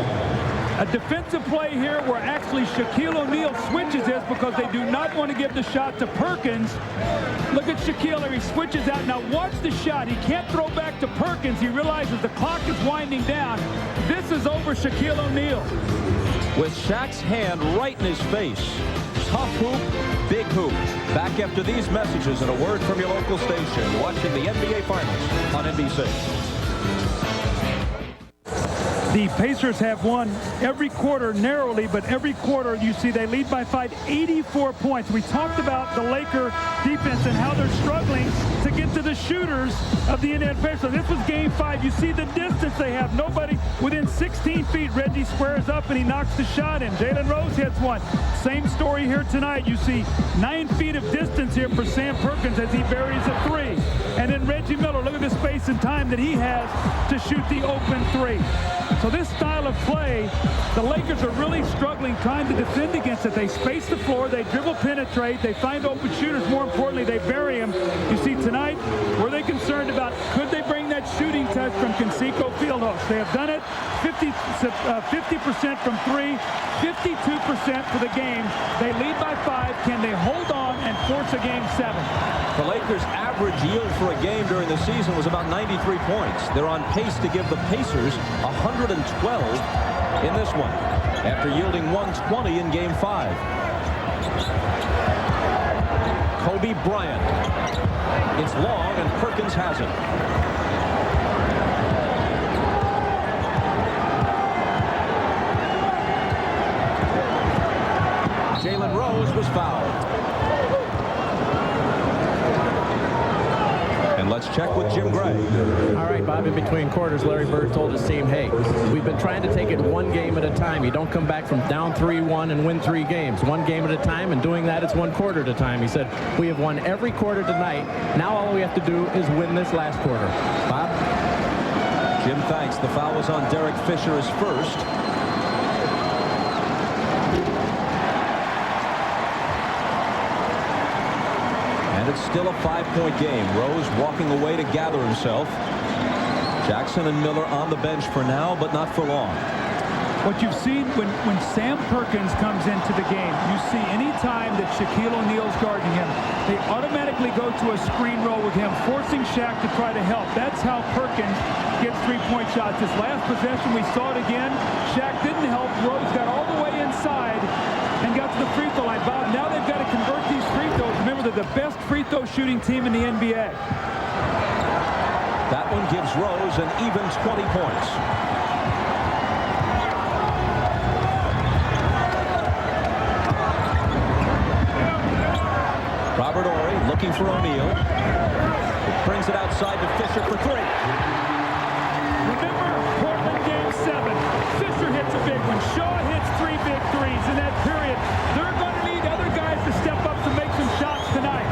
A defensive play here where actually Shaquille O'Neal switches this because they do not want to give the shot to Perkins. Look at Shaquille here. He switches out. Now watch the shot. He can't throw back to Perkins. He realizes the clock is winding down. This is over Shaquille O'Neal. With Shaq's hand right in his face. Tough hoop, big hoop. Back after these messages and a word from your local station. Watching the NBA Finals on NBC. The Pacers have won every quarter narrowly, but every quarter you see they lead by 84 points. We talked about the Laker defense and how they're struggling to get to the shooters of the Indiana Pacers. This was game 5. You see the distance they have. Nobody within 16 feet. Reggie squares up and he knocks the shot in. Jalen Rose hits one. Same story here tonight. You see 9 feet of distance here for Sam Perkins as he buries a 3. And then Reggie Miller, look at the space and time that he has to shoot the open 3. So this style of play, the Lakers are really struggling trying to defend against it. They space the floor, they dribble penetrate, they find open shooters. More importantly, they bury them. You see tonight, were they concerned about could they bring that shooting touch from Conseco Fieldhouse? They have done it. 50% from 3, 52% for the game. They lead by 5. Can they hold on and force a game 7? The Lakers' average yield for a game during the season was about 93 points. They're on pace to give the Pacers 112 in this one, after yielding 120 in game 5. Kobe Bryant. It's long, and Perkins has it. Jalen Rose was fouled. And let's check with Jim Gray. All right, Bob, in between quarters, Larry Bird told his team, hey, we've been trying to take it one game at a time. You don't come back from down 3-1 and win 3 games. One game at a time, and doing that, it's one quarter at a time. He said, we have won every quarter tonight. Now all we have to do is win this last quarter. Bob? Jim thanks. The foul was on Derek Fisher as first. It's still a 5-point game. Rose walking away to gather himself. Jackson and Miller on the bench for now, but not for long. What you've seen when Sam Perkins comes into the game, you see any time that Shaquille O'Neal's guarding him, they automatically go to a screen roll with him, forcing Shaq to try to help. That's how Perkins gets 3-point shots. This last possession, we saw it again. Shaq didn't help. Rose got all the way inside and got to the free throw line. Bob, now they've got to convert these free throws. Remember, they're the best free throw shooting team in the NBA. That one gives Rose an even 20 points. Robert Horry looking for O'Neal. Brings it outside to Fisher for 3. Remember Portland game 7. Fisher hits a big one. Shaw hits 3 big threes in that period. They're going to need other guys to step up to make some shots tonight.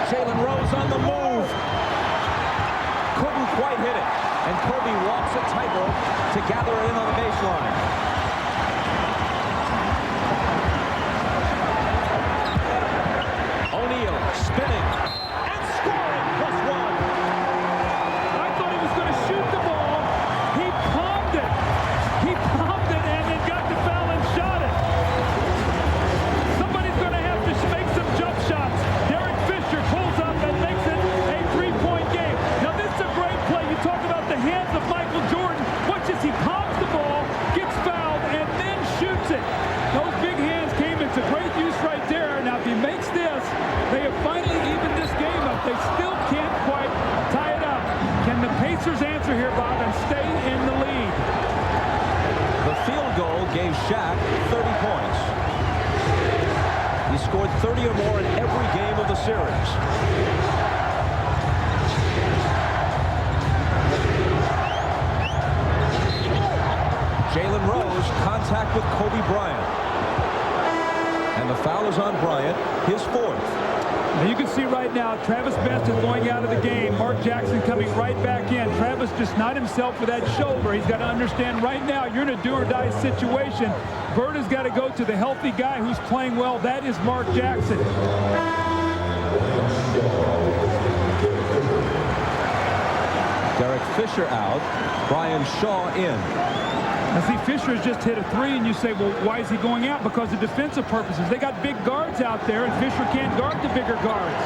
Jalen Rose on the move. Couldn't quite hit it. And Kobe walks a tightrope to gather it in on the baseline. O'Neal spinning and scoring +1. gave Shaq 30 points. He scored 30 or more in every game of the series. Jalen Rose, contact with Kobe Bryant. And the foul is on Bryant, his 4th. Now you can see right now, Travis Best is going out of the game. Mark Jackson coming right back in. Travis just not himself with that shoulder. He's got to understand right now you're in a do-or-die situation. Bird has got to go to the healthy guy who's playing well. That is Mark Jackson. Derek Fisher out. Brian Shaw in. Now see, Fisher has just hit a 3, and you say, well, why is he going out? Because of defensive purposes. They got big guards out there, and Fisher can't guard the bigger guards.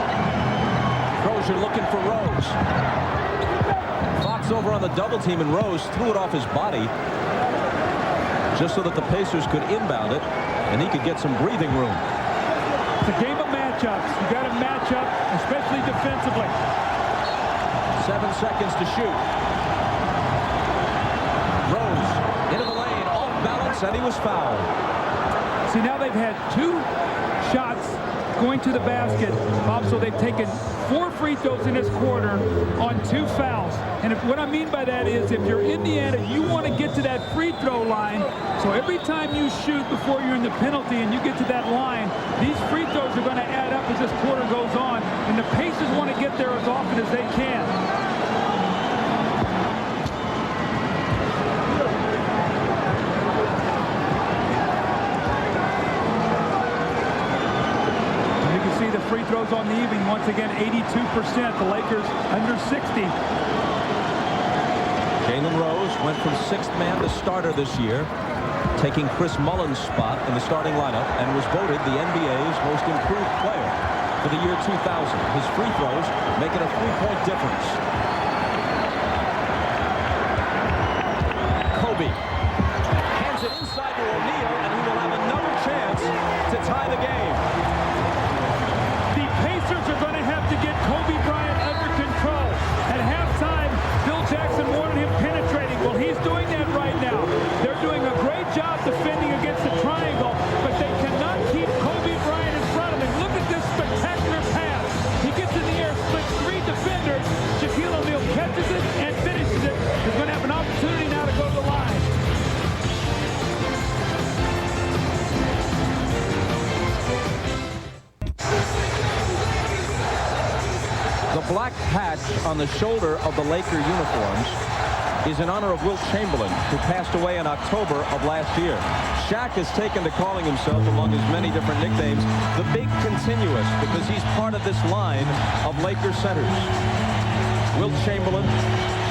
Croshere looking for Rose. Fox over on the double team, and Rose threw it off his body just so that the Pacers could inbound it, and he could get some breathing room. It's a game of matchups. You got to match up, especially defensively. 7 seconds to shoot. Rose into the lane, off balance, and he was fouled. See, now they've had 2 shots going to the basket, Bob, so they've taken 4 free throws in this quarter on 2 fouls. And what I mean by that is if you're Indiana, you want to get to that free throw line. So every time you shoot before you're in the penalty and you get to that line, these free throws are going to add up as this quarter goes on. And the Pacers want to get there as often as they can. Free throws on the evening, once again 82%. The Lakers under 60. Jalen Rose went from 6th man to starter this year, taking Chris Mullin's spot in the starting lineup, and was voted the NBA's most improved player for the year 2000. His free throws making a 3-point difference. Kobe hands it inside to O'Neal, and he will have another chance to tie the game. Pacers are going to have to get Kobe Bryant under control. At halftime, Bill Jackson wanted him penetrating. Well, he's doing that right now. They're doing a great job defending against the triangle, but they cannot keep Kobe Bryant in front of him. Look at this spectacular pass. He gets in the air, splits 3 defenders. Shaquille O'Neal catches it and finishes it. He's going to have an opportunity now to go to the line. The black patch on the shoulder of the Laker uniforms is in honor of Wilt Chamberlain, who passed away in October of last year. Shaq has taken to calling himself, among his many different nicknames, the Big Continuous, because he's part of this line of Laker centers. Wilt Chamberlain,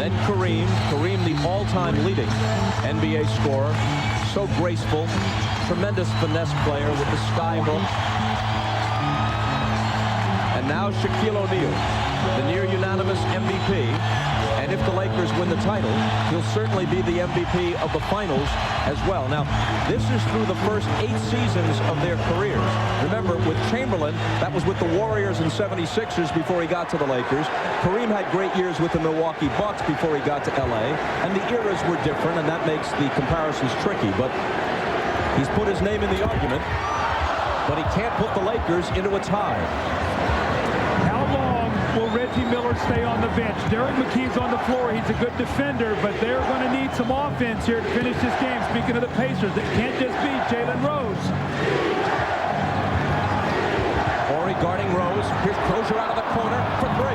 then Kareem. Kareem, the all-time leading NBA scorer. So graceful, tremendous finesse player with the sky hook. And now Shaquille O'Neal, the near unanimous MVP. And if the Lakers win the title, he'll certainly be the MVP of the finals as well. Now, this is through the first 8 seasons of their careers. Remember, with Chamberlain, that was with the Warriors and 76ers before he got to the Lakers. Kareem had great years with the Milwaukee Bucks before he got to LA. And the eras were different, and that makes the comparisons tricky. But he's put his name in the argument, but he can't put the Lakers into a tie. Will Reggie Miller stay on the bench? Derek McKee's on the floor. He's a good defender, but they're going to need some offense here to finish this game. Speaking of the Pacers, it can't just be Jalen Rose. Horry guarding Rose. Here's Croshere out of the corner for 3.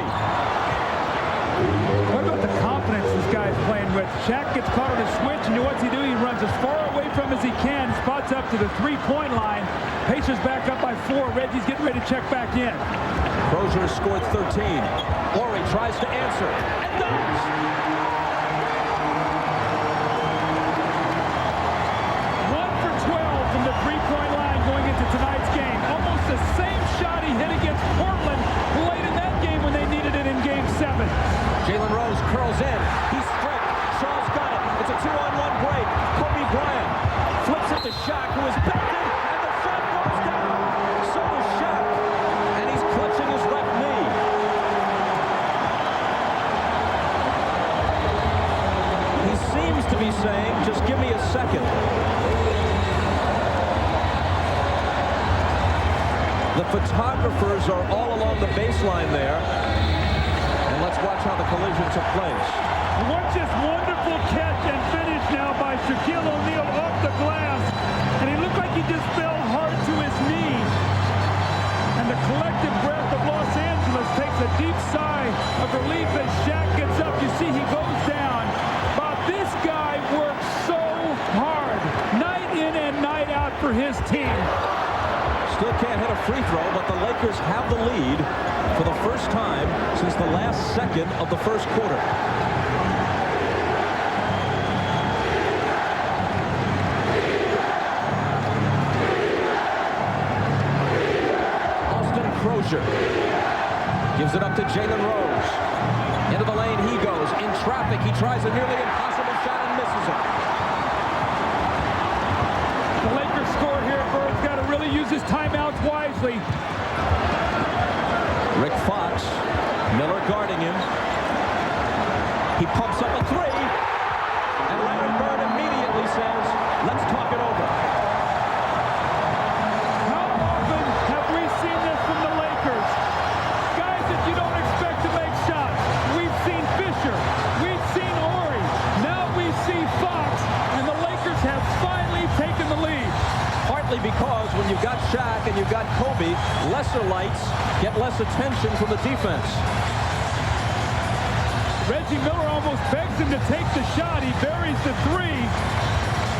What about the confidence this guy's playing with? Shaq gets caught on a switch, and what's he do? He runs as far away from as he can, spots up to the 3-point line. Pacers back up by 4. Reggie's getting ready to check back in. Croshere scored 13. Horry tries to answer and does. One for 12 from the 3-point line going into tonight's game. Almost the same shot he hit against Portland late in that game when they needed it in Game 7. Jalen Rose curls in. He's stripped. Shaw's got it. It's a 2-on-1 break. Kobe Bryant flips it to Shaq, who is back in, and the shot goes down. So is Shaq, and he's clutching his left knee. The photographers are all along the baseline there. And let's watch how the collision took place. What just wonderful catch and finish now by Shaquille O'Neal off the glass. And he looked like he just fell hard to his knee. And the collective breath of Los Angeles takes a deep sigh of relief as Shaq gets up. You see he goes down. But this guy works so hard, night in and night out for his team. Still can't hit a free throw, but the Lakers have the lead for the first time since the last second of the first quarter. Croshere gives it up to Jalen Rose. Into the lane he goes. In traffic, he tries a nearly impossible shot and misses it. The Lakers score here. Bird's got to really use his timeouts wisely. Rick Fox, Miller guarding him. He pumps up a three. And Larry Bird immediately says, let's talk it over. Because when you've got Shaq and you've got Kobe, lesser lights get less attention from the defense. Reggie Miller almost begs him to take the shot. He buries the three.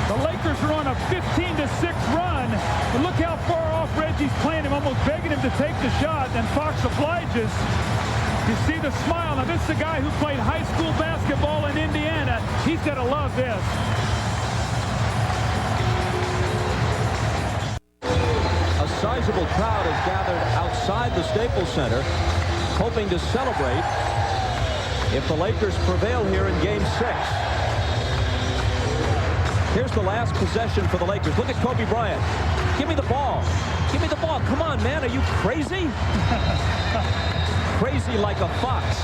The Lakers are on a 15-6 run. But look how far off Reggie's playing him, almost begging him to take the shot. And Fox obliges. You see the smile. Now this is a guy who played high school basketball in Indiana. He's going to love this. Sizable crowd has gathered outside the Staples Center, hoping to celebrate if the Lakers prevail here in Game 6. Here's the last possession for the Lakers. Look at Kobe Bryant. Give me the ball. Give me the ball. Come on, man. Are you crazy? Crazy like a fox.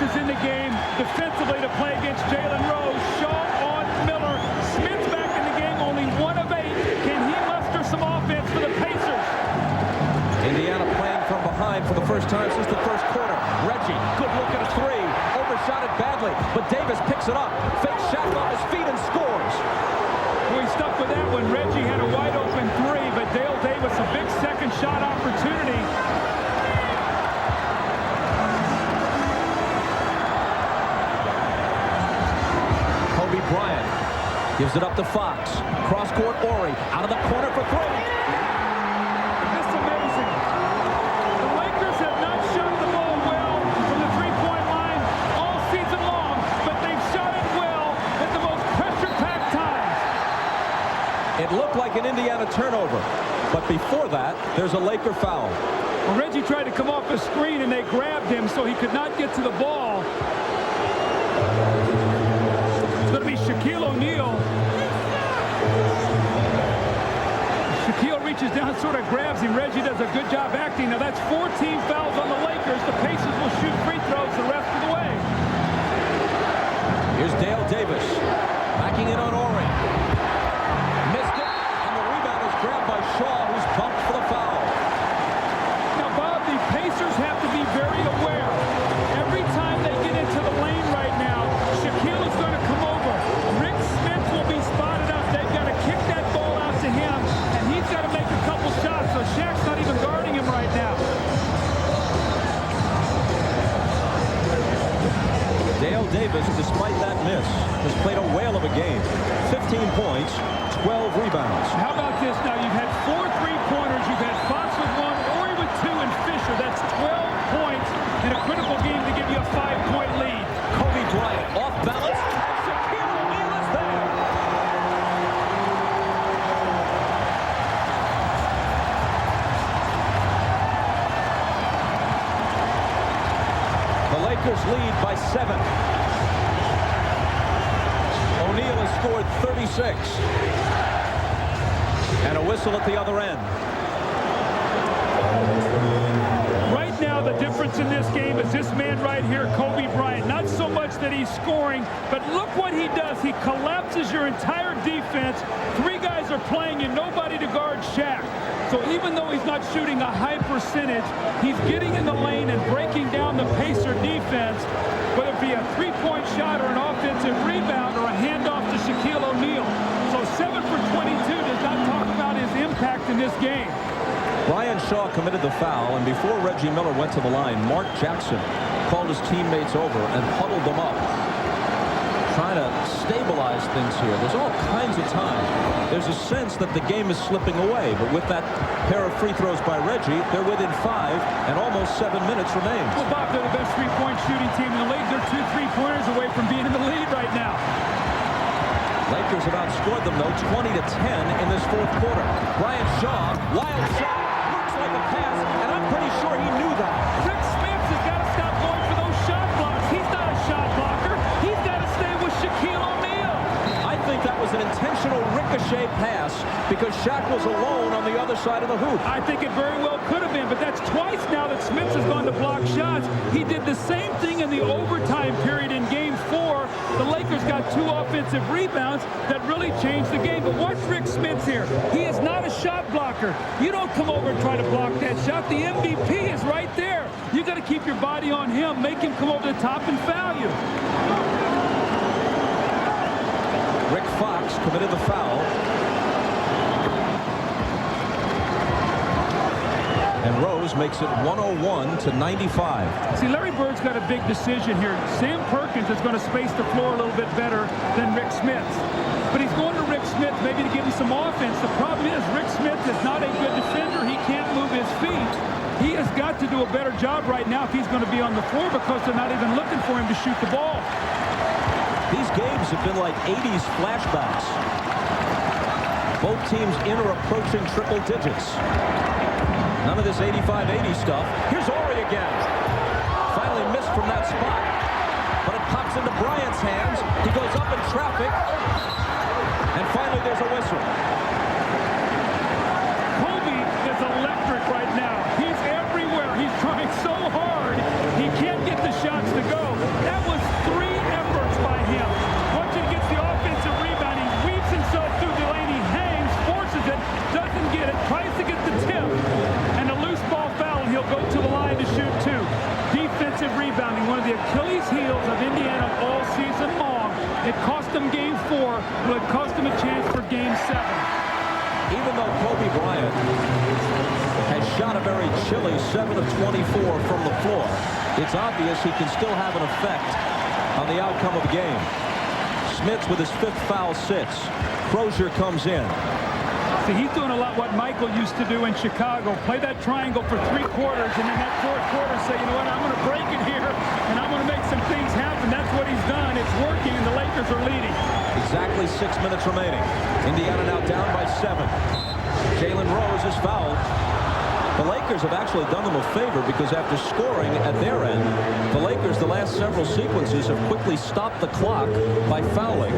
Is in the game defensively to play against Jalen Rose. Shaw on Miller. Smith's back in the game, only 1 of 8. Can he muster some offense for the Pacers? Indiana playing from behind for the first time since the first quarter. Reggie, good look at a three. Overshot it badly, but Davis picks it up. Fakes Shaq off his feet and scores. We stuck with that one. Reggie had a wide open three, but Dale Davis a big second shot opportunity. Bryant gives it up to Fox. Cross-court Ori out of the corner for three. It's amazing. The Lakers have not shot the ball well from the three-point line all season long, but they've shot it well at the most pressure-packed times. It looked like an Indiana turnover, but before that, there's a Laker foul. Well, Reggie tried to come off the screen, and they grabbed him so he could not get to the ball. Going to be Shaquille O'Neal. Shaquille reaches down, sort of grabs him. Reggie does a good job acting. Now that's 14 fouls on the Lakers. The Pacers will shoot free throws the rest of the way. Here's Dale Davis backing in on Ori. Missed it, and the rebound is grabbed by Shaw, who's bumped for the foul. Now, Bob, the Pacers have to be very aware. Every time they get into the lane right now, Shaquille is going to come over. Rick Smith will be spotted up. They've got to kick that ball out to him, and he's got to make a couple shots, so Shaq's not even guarding him right now. Dale Davis, despite that miss, has played a whale of a game. 15 points, 12 rebounds. How about this now? You've had 4 3-pointers. You've had Fox with 1, Ori with 2, and Fisher. That's 12 points in a critical game to give you a 5-point lead. Kobe Bryant off balance. Shaquille O'Neal is there. The Lakers lead by 7. O'Neal has scored 36. And a whistle at the other end. Right now, the difference difference in this game is this man right here, Kobe Bryant. Not so much that he's scoring, but look what he does. He collapses your entire defense. 3 guys are playing and nobody to guard Shaq. So even though he's not shooting a high percentage, he's getting in the lane and breaking down the Pacer defense, whether it be a 3-point shot or an offensive rebound or a handoff to Shaquille O'Neal. So 7 for 22 does not talk about his impact in this game. Brian Shaw committed the foul, and before Reggie Miller went to the line, Mark Jackson called his teammates over and huddled them up, trying to stabilize things here. There's all kinds of time. There's a sense that the game is slipping away, but with that pair of free throws by Reggie, they're within 5, and almost 7 minutes remain. Well, Bob, they're the best three-point shooting team in the league. They're 2 3-pointers away from being in the lead right now. Lakers have outscored them, though, 20-10 in this 4th quarter. Brian Shaw, wild shot, looks like a pass, and I'm pretty sure he knew that. Rick Smith has got to stop going for those shot blocks. He's not a shot blocker. He's got to stay with Shaquille O'Neal. I think that was an intentional ricochet pass because Shaq was alone on the other side of the hoop. I think it very well could have been, but that's twice now that Smith has gone to block shots. He did the same thing in the overtime period in Game 4. The Lakers got 2 offensive rebounds that really changed the game. But watch Rick Smith here. He is not a shot blocker. You don't come over and try to block that shot. The MVP is right there. You got to keep your body on him, make him come over the top and foul you. Rick Fox committed the foul. And Rose makes it 101-95. See, Larry Bird's got a big decision here. Sam Perkins is going to space the floor a little bit better than Rick Smith. But he's going to Rick Smith maybe to give him some offense. The problem is Rick Smith is not a good defender. He can't move his feet. He has got to do a better job right now if he's going to be on the floor because they're not even looking for him to shoot the ball. These games have been like 80s flashbacks. Both teams in or approaching triple digits. None of this 85-80 stuff. Here's Horry again. Finally missed from that spot. But it pops into Bryant's hands. He goes up in traffic. And finally there's a whistle. Kobe is electric right now. He's everywhere. He's trying so hard. He can't get the shots to go. That was 3 efforts by him. Once he gets the offensive rebound, he weaves himself through the lane. He hangs, forces it, doesn't get it, tries to get the tip. And a loose ball foul, and he'll go to the line to shoot 2. Defensive rebounding, one of the Achilles heels of Indiana all season long. It cost them Game 4, but it cost them a chance for Game 7. Even though Kobe Bryant has shot a very chilly 7 of 24 from the floor, it's obvious he can still have an effect on the outcome of the game. Smits with his 5th foul 6. Croshere comes in. See, he's doing a lot what Michael used to do in Chicago. Play that triangle for 3 quarters, and in that 4th quarter say, you know what, I'm going to break it here, and I'm going to make some things happen. That's what he's done. It's working, and the Lakers are leading. Exactly 6 minutes remaining. Indiana now down by 7. Jalen Rose is fouled. The Lakers have actually done them a favor because after scoring at their end, the Lakers the last several sequences have quickly stopped the clock by fouling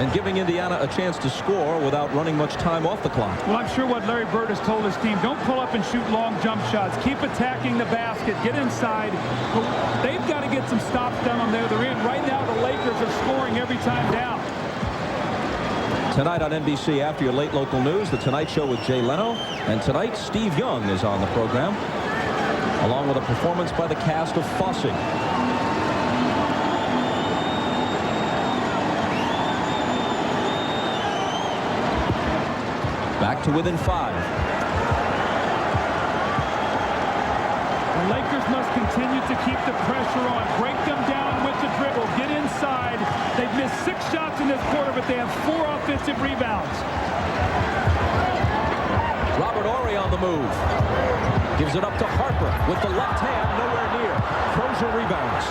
and giving Indiana a chance to score without running much time off the clock. Well, I'm sure what Larry Bird has told his team, don't pull up and shoot long jump shots. Keep attacking the basket. Get inside. But they've got to get some stops done on the other end. Right now, the Lakers are scoring every time down. Tonight on NBC, after your late local news, The Tonight Show with Jay Leno. And tonight, Steve Young is on the program, along with a performance by the cast of Fosse. Back to within 5. The Lakers must continue to keep the pressure on. Break them down with the dribble. Get inside. They've missed 6 shots in this quarter, but they have 4 offensive rebounds. Robert Horry on the move. Gives it up to Harper with the left hand, nowhere near. Croshere rebounds.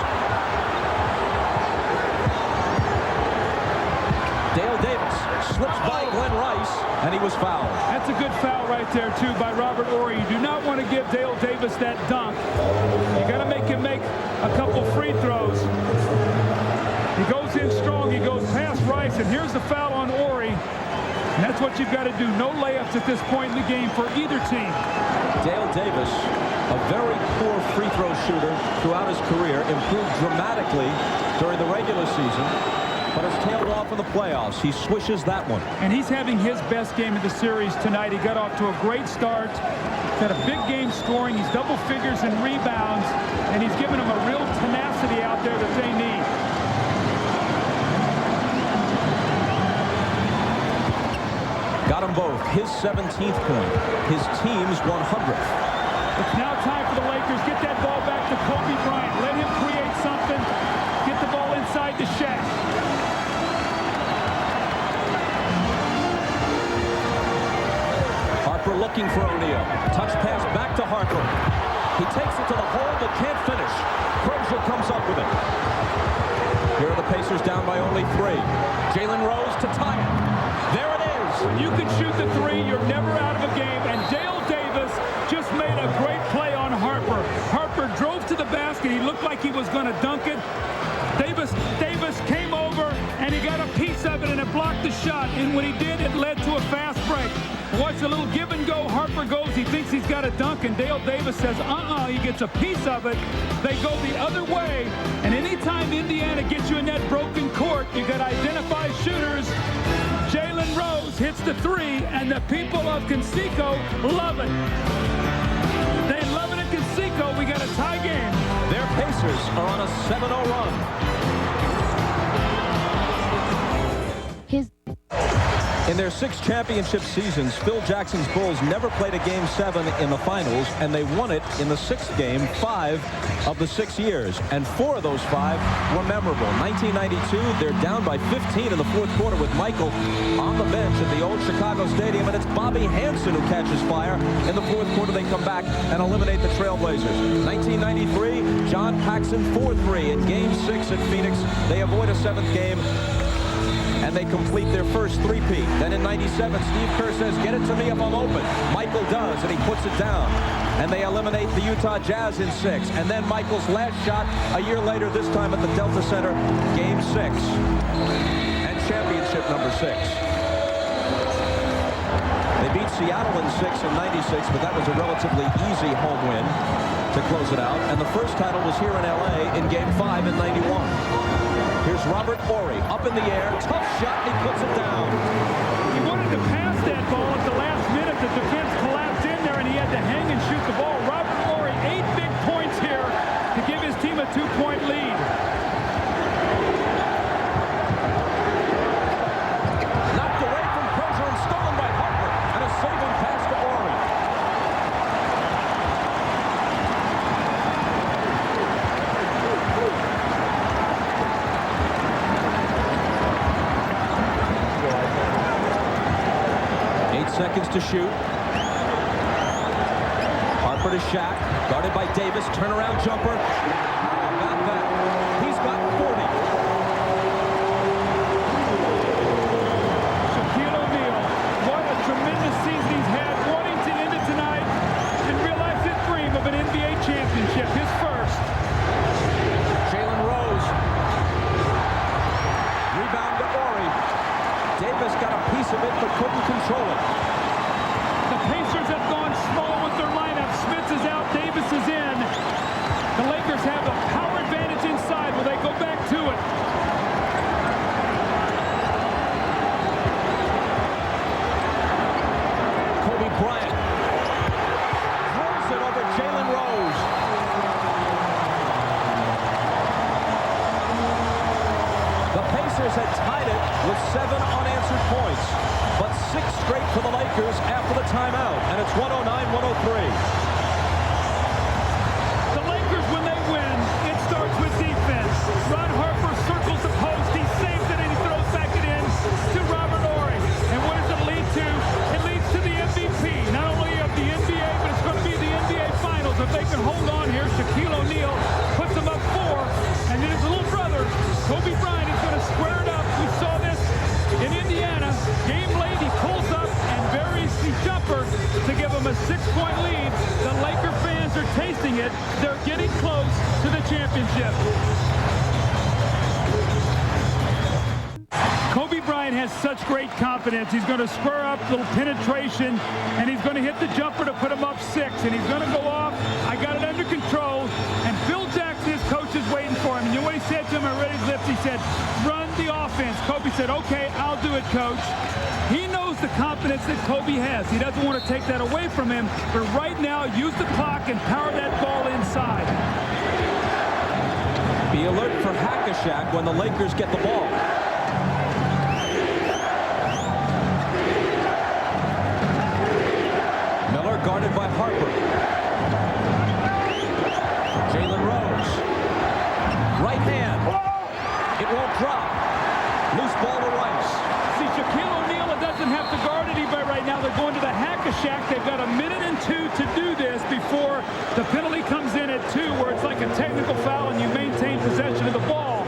Dale Davis slips by Glenn Rice, and he was fouled. That's a good foul right there, too, by Robert Horry. You do not want to give Dale Davis that dunk. You got to make him make a couple free throws. He goes in strong. He goes past Rice, and here's the foul on Horry. And that's what you've got to do. No layups at this point in the game for either team. Dale Davis, a very poor free throw shooter, throughout his career, improved dramatically during the regular season, but has tailed off in the playoffs. He swishes that one. And he's having his best game of the series tonight. He got off to a great start. He's had a big game scoring. He's double figures in rebounds, and he's given them a real tenacity out there that they need. Got them both. His 17th point. His team's 100th. It's now time for the Lakers. Get that ball back to Kobe Bryant. Let him create something. Get the ball inside to Shaq. Harper looking for O'Neal. Touch pass back to Harper. He takes it to the hole but can't finish. Croshere comes up with it. Here are the Pacers down by only 3. Jalen Rose to tie it. There it is. When you can shoot the 3, you're never out of a game. And Dale Davis just made a great play on Harper. Harper drove to the basket. He looked like he was going to dunk it. Davis came over, and he got a piece of it, and it blocked the shot. And when he did, it led to a fast break. Watch a little give and go. Harper goes. He thinks he's got a dunk, and Dale Davis says, He gets a piece of it. They go the other way. And anytime Indiana gets you in that broken court, you got to identify shooters. Jalen Rose hits the 3, and the people of Conseco love it. They love it at Conseco. We got a tie game. Their Pacers are on a 7-0 run. In their 6 championship seasons, Phil Jackson's Bulls never played a Game 7 in the finals, and they won it in the 6th game 5 of the 6 years. And 4 of those 5 were memorable. 1992, they're down by 15 in the 4th quarter with Michael on the bench at the old Chicago Stadium, and it's Bobby Hansen who catches fire. In the 4th quarter, they come back and eliminate the Trailblazers. 1993, John Paxson 4-3 in Game 6 at Phoenix. They avoid a 7th game, and they complete their first three-peat. Then in 97, Steve Kerr says, get it to me if I'm open. Michael does, and he puts it down. And they eliminate the Utah Jazz in 6. And then Michael's last shot a year later, this time at the Delta Center, Game 6. And championship number 6. They beat Seattle in 6 in 96, but that was a relatively easy home win to close it out. And the first title was here in L.A. in Game 5 in 91. Here's Robert Horry up in the air. Tough shot. He puts it down. He wanted to pass that ball at the last minute. The defense collapsed in there, and he had to hang and shoot the ball. Robert Horry, 8 big points here to give his team a 2-point lead. Knocked away from Croshere and stolen by Harper. And a saving pass to Horry. Seconds to shoot. Harper to Shaq, guarded by Davis, turnaround jumper. About that. He's got 40. Shaquille O'Neal, what a tremendous season he's had, wanting to end it tonight and realize his dream of an NBA championship, his first. Jalen Rose. Rebound to Horry. Davis got a piece of it but couldn't control it. The Pacers have gone small with their lineup. Smith is out, Davis is in. The Lakers have a power advantage inside. Will they go back to it? Kobe Bryant throws it over Jalen Rose. The Pacers had tied it with 7 unanswered points, but 6 straight for the Lakers after the timeout, and it's 109-103. The Lakers, when they win, it starts with defense. Ron Harper circles the post, he saves it, and he throws back it in to Robert Horry. And what does it lead to? It leads to the MVP, not only of the NBA, but it's going to be the NBA Finals. If they can hold on here, Shaquille O'Neal puts them up 4, and then his little brother, Kobe Bryant, is going to square it up. We saw this in Indiana. Game late, he pulls up and buries the jumper to give them a 6-point lead. The Laker fans are tasting it. They're getting close to the championship. Kobe Bryant has such great confidence. He's going to square up, little penetration, and he's going to hit the jumper to put him up 6. And he's going to go off. I got it under control. And Phil Jackson said, okay, I'll do it, coach. He knows the confidence that Kobe has. He doesn't want to take that away from him, but right now, use the clock and power that ball inside. Be alert for Hack-a-Shaq when the Lakers get the ball. Miller guarded by Harper. Jalen Rose. Right hand. It won't drop. Loose ball to Rice. See, Shaquille O'Neal doesn't have to guard anybody right now. They're going to the Hack-a-Shaq. They've got 1 minute and 2 to do this before the penalty comes in at 2, where it's like a technical foul and you maintain possession of the ball.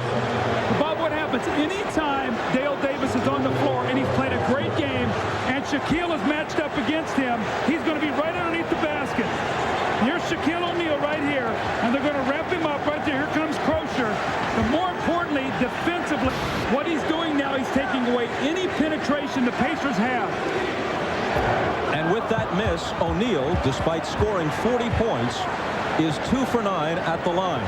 But Bob, what happens? Anytime Dale Davis is on the floor and he's played a great game and Shaquille is matched up against him, he's going to be right underneath the basket. Here's Shaquille O'Neal right here, and they're going to wrap him up right there. Here comes Croshere. But more importantly, defensively, what he's doing now, he's taking away any penetration the Pacers have. And with that miss, O'Neal, despite scoring 40 points, is 2 for 9 at the line.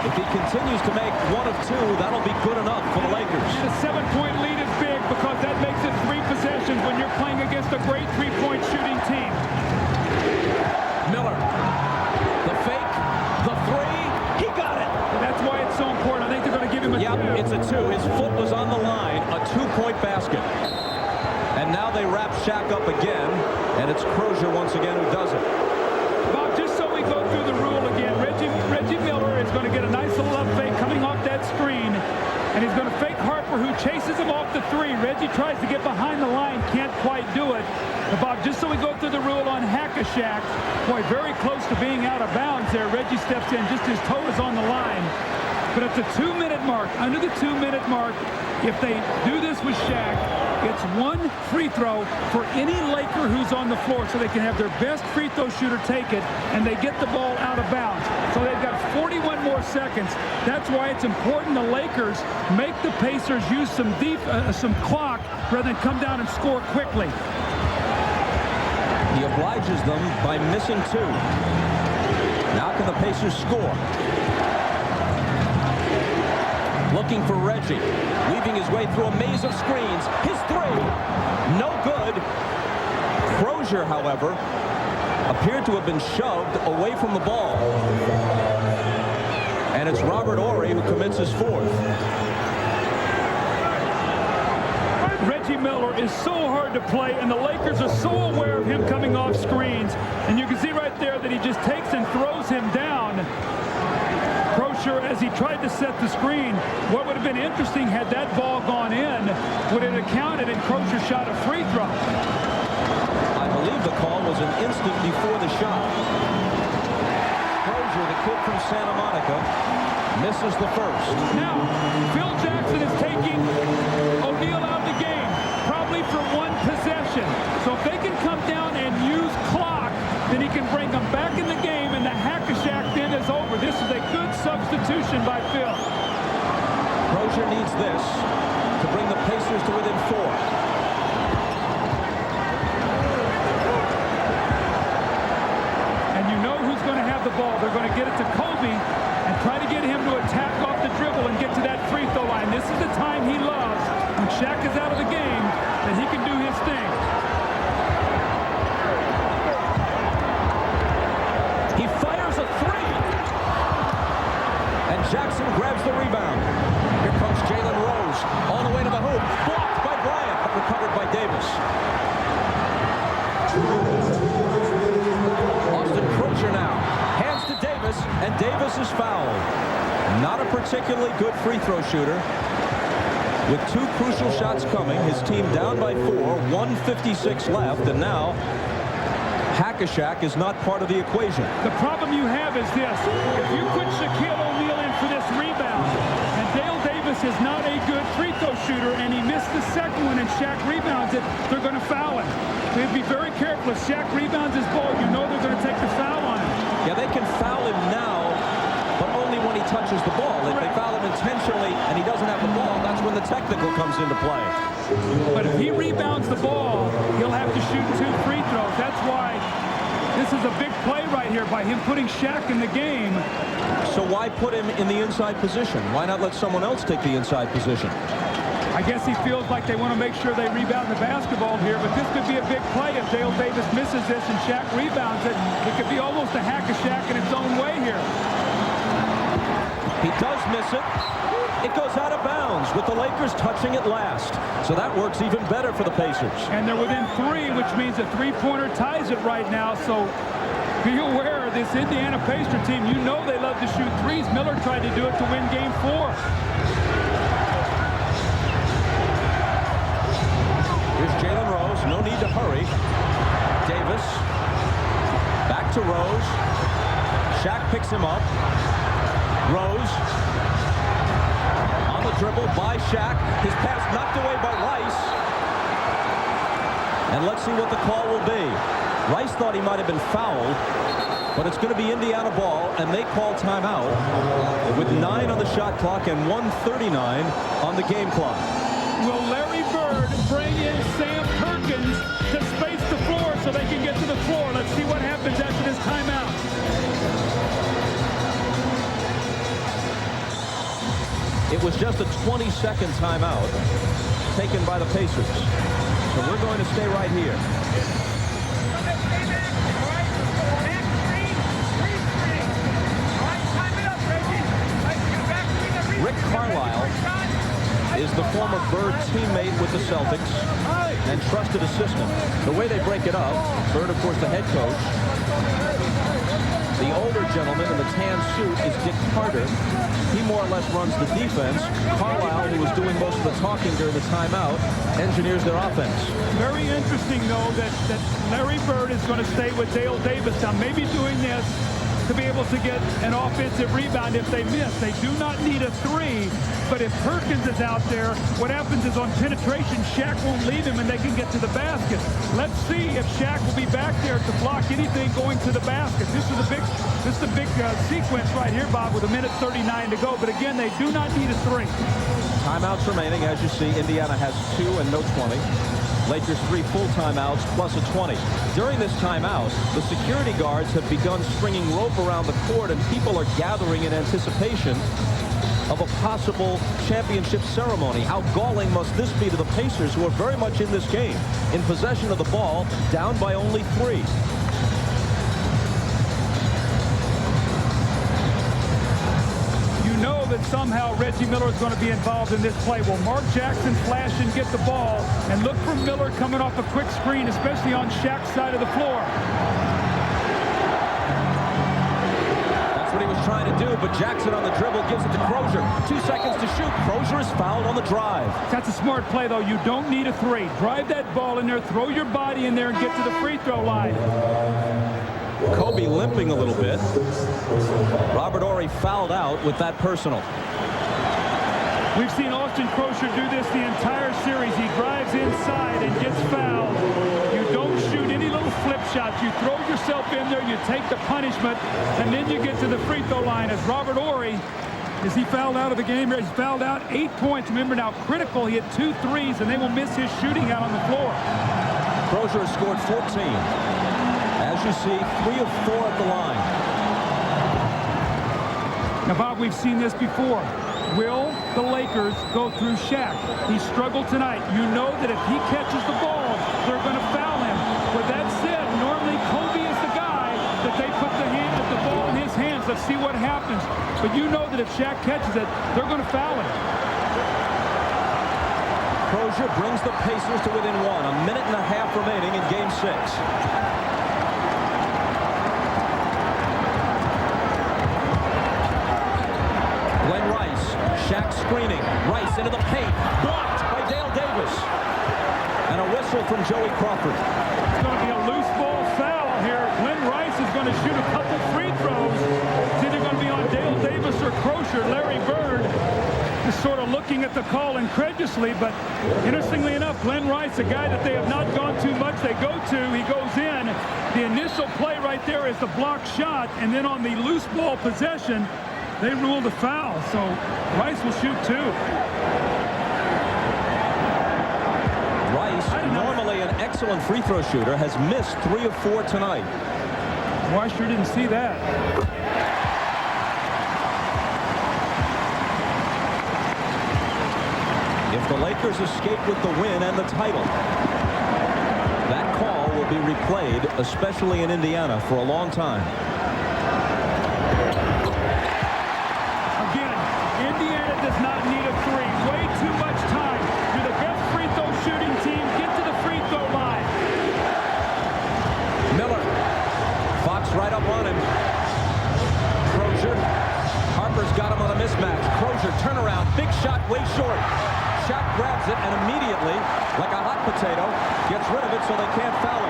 If he continues to make 1 of 2, that'll be good enough for the Lakers. And a 7-point lead is big because that makes it 3 possessions when you're playing against a great 3-point shooting team. Miller, the fake, the 3, he got it. And that's why it's so important. I think they're going to give him a 2. Yep, it's a 2. His foot was on the line, a 2-point basket. And now they wrap Shaq up again, and it's Croshere once again who does it. Bob, just so we go through the rule again, Reggie Miller is going to get a nice little up fake coming off that screen, and he's going to fake Harper, who chases him off the 3. Reggie tries to get behind the line, can't quite do it. But Bob, just so we go through the rule on Hack-a-Shaq, boy, very close to being out of bounds there. Reggie steps in, just his toe is on the line. But at the 2-minute mark, under the 2-minute mark, if they do this with Shaq, it's 1 free throw for any Laker who's on the floor, so they can have their best free throw shooter take it, and they get the ball out of bounds. So they've got 41 more seconds. That's why it's important the Lakers make the Pacers use some clock rather than come down and score quickly. He obliges them by missing 2. Now can the Pacers score? Looking for Reggie, weaving his way through a maze of screens. His 3, no good. Croshere, however, appeared to have been shoved away from the ball. And it's Robert Horry who commits his 4th. Reggie Miller is so hard to play, and the Lakers are so aware of him coming off screens. And you can see right there that he just takes and throws him down. Croshere, as he tried to set the screen, what would have been interesting had that ball gone in, would it have counted and Croshere shot a free throw? I believe the call was an instant before the shot. Croshere, the kid from Santa Monica, misses the first. Now, Phil Jackson is taking O'Neal out of the game, probably for 1 possession. So if they can come down and use clock, then he can bring them back in the game, and the Hack-a-Shaq then is over. This is a good substitution by Phil. Croshere needs this to bring the Pacers to within 4. And you know who's going to have the ball. They're going to get it to Kobe and try to get him to attack off the dribble and get to that free throw line. This is the time he loves, when Shaq is out of the game, that he can do his thing. He fires a 3. And Jackson grabs the rebound. Here comes Jalen Rose all the way to the hoop. Blocked by Bryant, but recovered by Davis. Austin Croshere now. Hands to Davis, and Davis is fouled. Not a particularly good free throw shooter. With 2 crucial shots coming, his team down by 4, 1:56 left, and now Hack-a-Shaq is not part of the equation. The problem you have is this. If you put Shaquille O'Neal in for this rebound, and Dale Davis is not a good free throw shooter, and he missed the second one and Shaq rebounds it, they're going to foul him. So you have to be very careful. If Shaq rebounds his ball, you know they're going to take the foul on him. Yeah, they can foul him now, but only when he touches the ball. If they foul him intentionally and he doesn't have the ball, that's when the technical comes into play. But if he rebounds the ball, he'll have to shoot 2 free throws. That's why this is a big play right here by him putting Shaq in the game. So why put him in the inside position? Why not let someone else take the inside position? I guess he feels like they want to make sure they rebound the basketball here, but this could be a big play if Dale Davis misses this and Shaq rebounds it. It could be almost a hack of Shaq in its own way here. He does miss it. It goes out of bounds with the Lakers touching it last. So that works even better for the Pacers. And they're within 3, which means a 3-pointer ties it right now. So be aware of this Indiana Pacer team. You know they love to shoot threes. Miller tried to do it to win Game 4. Here's Jalen Rose. No need to hurry. Davis. Back to Rose. Shaq picks him up. Rose. On the dribble by Shaq. His pass knocked away by Rice. And let's see what the call will be. Rice thought he might have been fouled, but it's going to be Indiana ball, and they call timeout with 9 on the shot clock and 1:39 on the game clock. Will Larry Bird bring in Sam Perkins to space the floor so they can get to the floor? Let's see what happens after this timeout. It was just a 20-second timeout taken by the Pacers. So we're going to stay right here. Rick Carlisle is the former Bird teammate with the Celtics and trusted assistant. The way they break it up, Bird, of course, the head coach. The older gentleman in the tan suit is Dick Carter. He more or less runs the defense. Carlisle, who was doing most of the talking during the timeout, engineers their offense. Very interesting, though, that Larry Bird is going to stay with Dale Davis. Now, maybe doing this to be able to get an offensive rebound if they miss. They do not need a 3, but if Perkins is out there, what happens is on penetration, Shaq won't leave him and they can get to the basket. Let's see if Shaq will be back there to block anything going to the basket. This is a big sequence right here, Bob, with 1:39 to go. But again, they do not need a 3. Timeouts remaining. As you see, Indiana has 2 and no 20. Lakers 3 full timeouts plus a 20. During this timeout, the security guards have begun stringing rope around the court, and people are gathering in anticipation of a possible championship ceremony. How galling must this be to the Pacers, who are very much in this game, in possession of the ball, down by only 3. That somehow Reggie Miller is going to be involved in this play. Will Mark Jackson flash and get the ball, and look for Miller coming off a quick screen, especially on Shaq's side of the floor. That's what he was trying to do, but Jackson on the dribble gives it to Croshere. 2 seconds to shoot. Croshere is fouled on the drive. That's a smart play, though. You don't need a 3. Drive that ball in there, throw your body in there, and get to the free throw line. Kobe limping a little bit. Robert Horry fouled out with that personal. We've seen Austin Croshere do this the entire series. He drives inside and gets fouled. You don't shoot any little flip shots. You throw yourself in there, you take the punishment, and then you get to the free throw line. As Robert Horry, is he fouled out of the game? He's fouled out 8 points. Remember now, critical. He had 2 threes, and they will miss his shooting out on the floor. Croshere has scored 14. As you see, 3 of 4 at the line. Now, Bob, we've seen this before. Will the Lakers go through Shaq? He struggled tonight. You know that if he catches the ball, they're going to foul him. With that said, normally Kobe is the guy that they put the ball in his hands. Let's see what happens. But you know that if Shaq catches it, they're going to foul him. Croshere brings the Pacers to within 1. A minute and a half remaining in Game 6. Shaq screening. Rice into the paint. Blocked by Dale Davis. And a whistle from Joey Crawford. It's going to be a loose ball foul here. Glenn Rice is going to shoot a couple free throws. It's either going to be on Dale Davis or Croshere. Larry Bird is sort of looking at the call incredulously, but interestingly enough, Glenn Rice, a guy that they have not gone too much, they go to, he goes in. The initial play right there is the block shot, and then on the loose ball possession, they ruled a foul, so Rice will shoot 2. Rice, normally an excellent free throw shooter, has missed 3 of 4 tonight. Well, I sure didn't see that. If the Lakers escape with the win and the title, that call will be replayed, especially in Indiana, for a long time. Again, Indiana does not need a three. Way too much time. You're the best free throw shooting team. Get to the free throw line. Miller. Fox right up on him. Croshere. Harper's got him on a mismatch. Croshere, turnaround. Big shot, way short. Shaq grabs it and immediately, like a hot potato, gets rid of it so they can't foul him.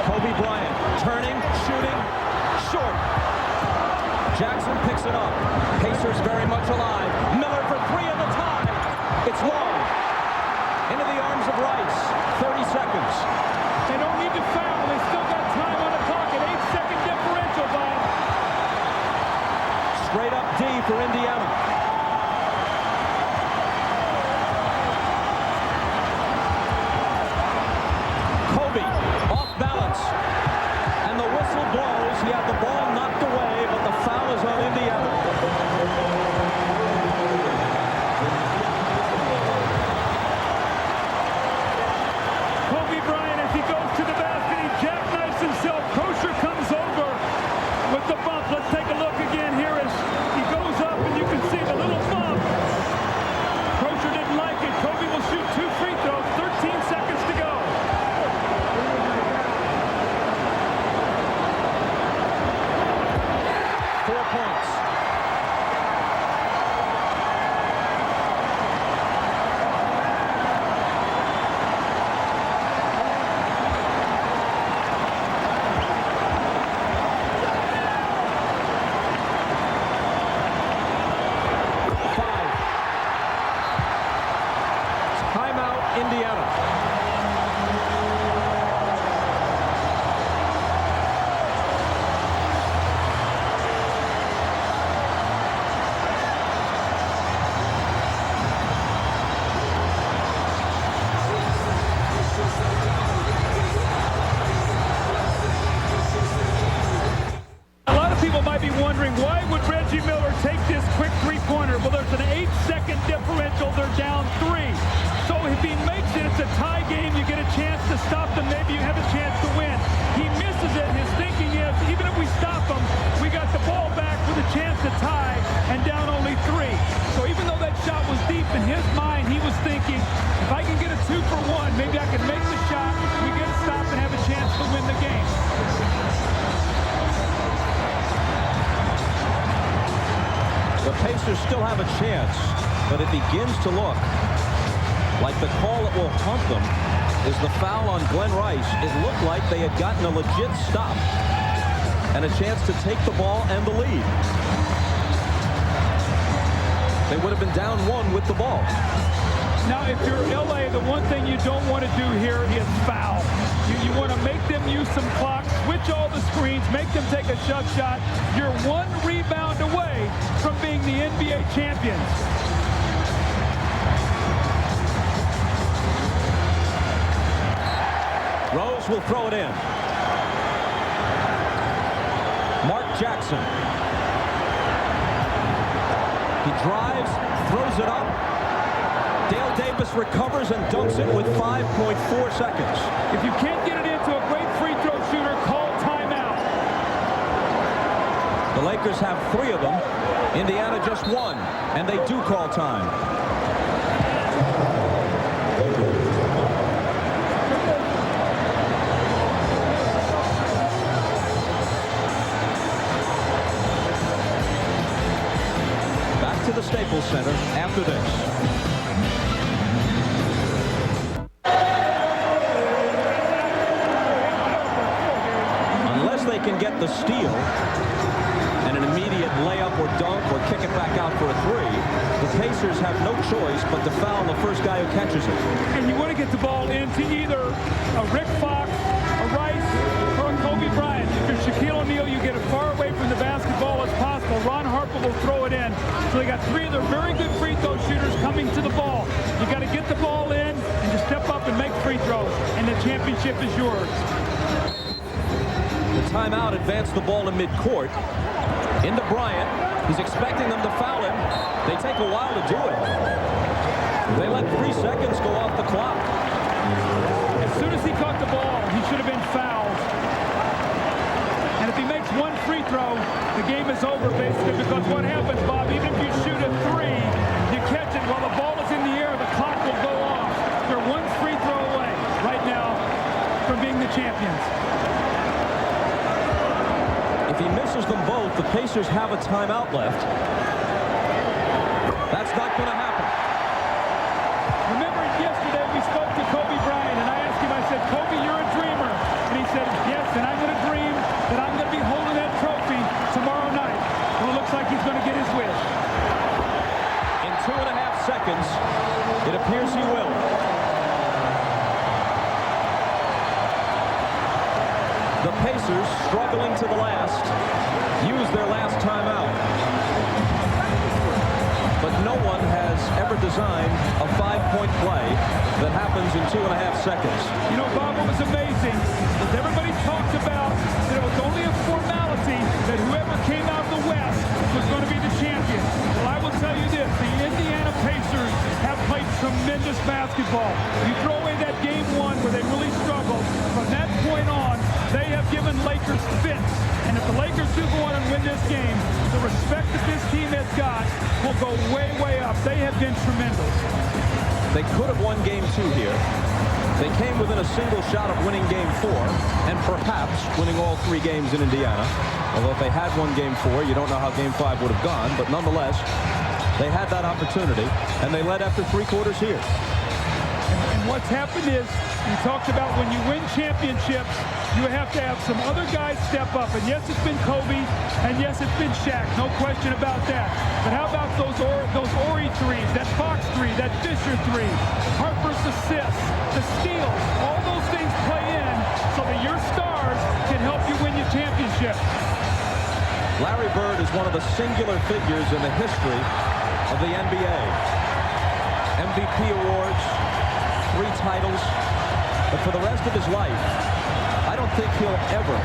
Kobe Bryant, turning, shooting, short. Jackson picks it up. Pacers very much alive. Miller for 3 at the tie. It's long. Into the arms of Rice. 30 seconds. They don't need to foul. They still got time on the clock. An 8-second differential, Bob. Straight up D for Indiana. Kobe off balance. And the whistle blows. He had the ball knocked away, but the foul is on Indiana. Kobe Bryant, as he goes to the basket, he jackknifes himself. Croshere comes over with the bump. Let's take a look again here as he goes up, and you can see the little bump. Croshere didn't like it. Kobe will shoot 2 free throws. 13 seconds to go. Points. Timeout, Indiana. Might be wondering, why would Reggie Miller take this quick three-pointer? Well, there's an 8-second differential. They're down 3. So if he makes it, it's a tie game. You get a chance to stop them. Maybe you have a chance to win. He misses it. His thinking is, even if we stop him, we got the ball back with a chance to tie and down only 3. So even though that shot was deep in his mind, he was thinking, if I can get a 2 for 1, maybe I can make the shot, we get a stop and have a chance to win the game. The Pacers still have a chance, but it begins to look like the call that will hump them is the foul on Glenn Rice. It looked like they had gotten a legit stop and a chance to take the ball and the lead. They would have been down 1 with the ball. Now, if you're LA, the one thing you don't want to do here is foul. You want to make them use some clock, switch all the screens, make them take a shove shot. You're 1 rebound away from being the NBA champions. Rose will throw it in. Mark Jackson. He drives, throws it up. Dale Davis recovers and dunks it with 5.4 seconds. If you can't get it into a great free throw shooter, call timeout. The Lakers have 3 of them. Indiana just 1, and they do call time. Back to the Staples Center after this. They can get the steal and an immediate layup or dunk or kick it back out for a 3. The Pacers have no choice but to foul the first guy who catches it. And you want to get the ball into either a Rick Fox, a Rice, or a Kobe Bryant. they got 3 of their very good free throw shooters coming to the ball. You got to get the ball in and just step up and make free throws, and the championship is yours. The timeout advanced the ball to midcourt. Into Bryant. He's expecting them to foul him. They take a while to do it. They let 3 seconds go off the clock. As soon as he caught the ball, he should have been fouled. And if he makes 1 free throw, the game is over, basically, because what happens, Bob, even if you shoot a 3, you catch it while the ball is in the air, the clock will go off. They're 1 free throw away right now from being the champions. If he misses them both, the Pacers have a timeout left. That's not going to happen. Remember yesterday we spoke to Kobe Bryant, and I asked him, I said, Kobe, you're a dreamer. And he said, yes, and I'm going to dream that I'm going to be holding that trophy tomorrow night. Well, it looks like he's going to get his wish. In 2.5 seconds, it appears he will. The Pacers, struggling to the last, use their last timeout. But no one has ever designed a 5-point play that happens in 2.5 seconds. You know, Bob, what was amazing is everybody talked about that it was only a formality that whoever came out of the West was going to be the champion. Well, I will tell you this, the Indiana Pacers have played tremendous basketball. You throw away that game 1 where they really struggled. From that point on, they have given Lakers fits. And if the Lakers do go on and win this game, the respect that this team has got will go way, way up. They have been tremendous. They could have won game 2 here. They came within a single shot of winning game 4 and perhaps winning all 3 games in Indiana. Although if they had won game 4, you don't know how game 5 would have gone. But nonetheless, they had that opportunity, and they led after 3 quarters here. And what's happened is, you talked about when you win championships, you have to have some other guys step up. And yes, it's been Kobe, and yes, it's been Shaq. No question about that. But how about those Ori threes, that Fox 3, that Fisher 3, Harper's assists, the steals, all those things play in so that your stars can help you win your championship. Larry Bird is one of the singular figures in the history of the NBA. MVP awards, 3 titles, but for the rest of his life, I don't think he'll ever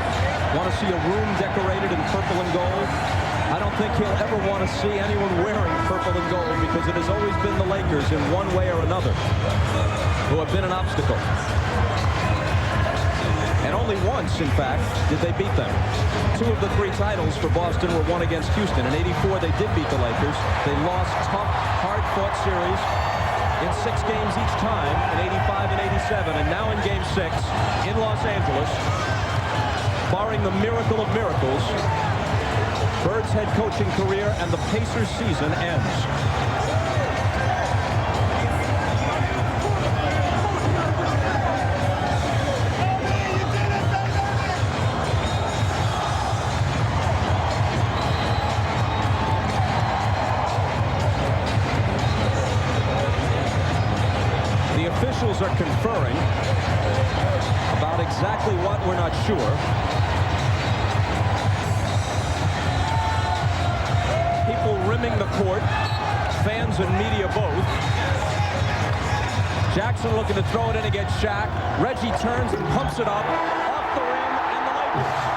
want to see a room decorated in purple and gold. I don't think he'll ever want to see anyone wearing purple and gold, because it has always been the Lakers in one way or another who have been an obstacle. And only once, in fact, did they beat them. 2 of the 3 titles for Boston were won against Houston. In '84, they did beat the Lakers. They lost tough, hard-fought series in 6 games each time, in '85 and '87. And now in Game 6 in Los Angeles, barring the miracle of miracles, Bird's head coaching career and the Pacers season ends. Officials are conferring about exactly what, we're not sure. People rimming the court, fans and media both. Jackson looking to throw it in against Shaq. Reggie turns and pumps it up off the rim, and the Lakers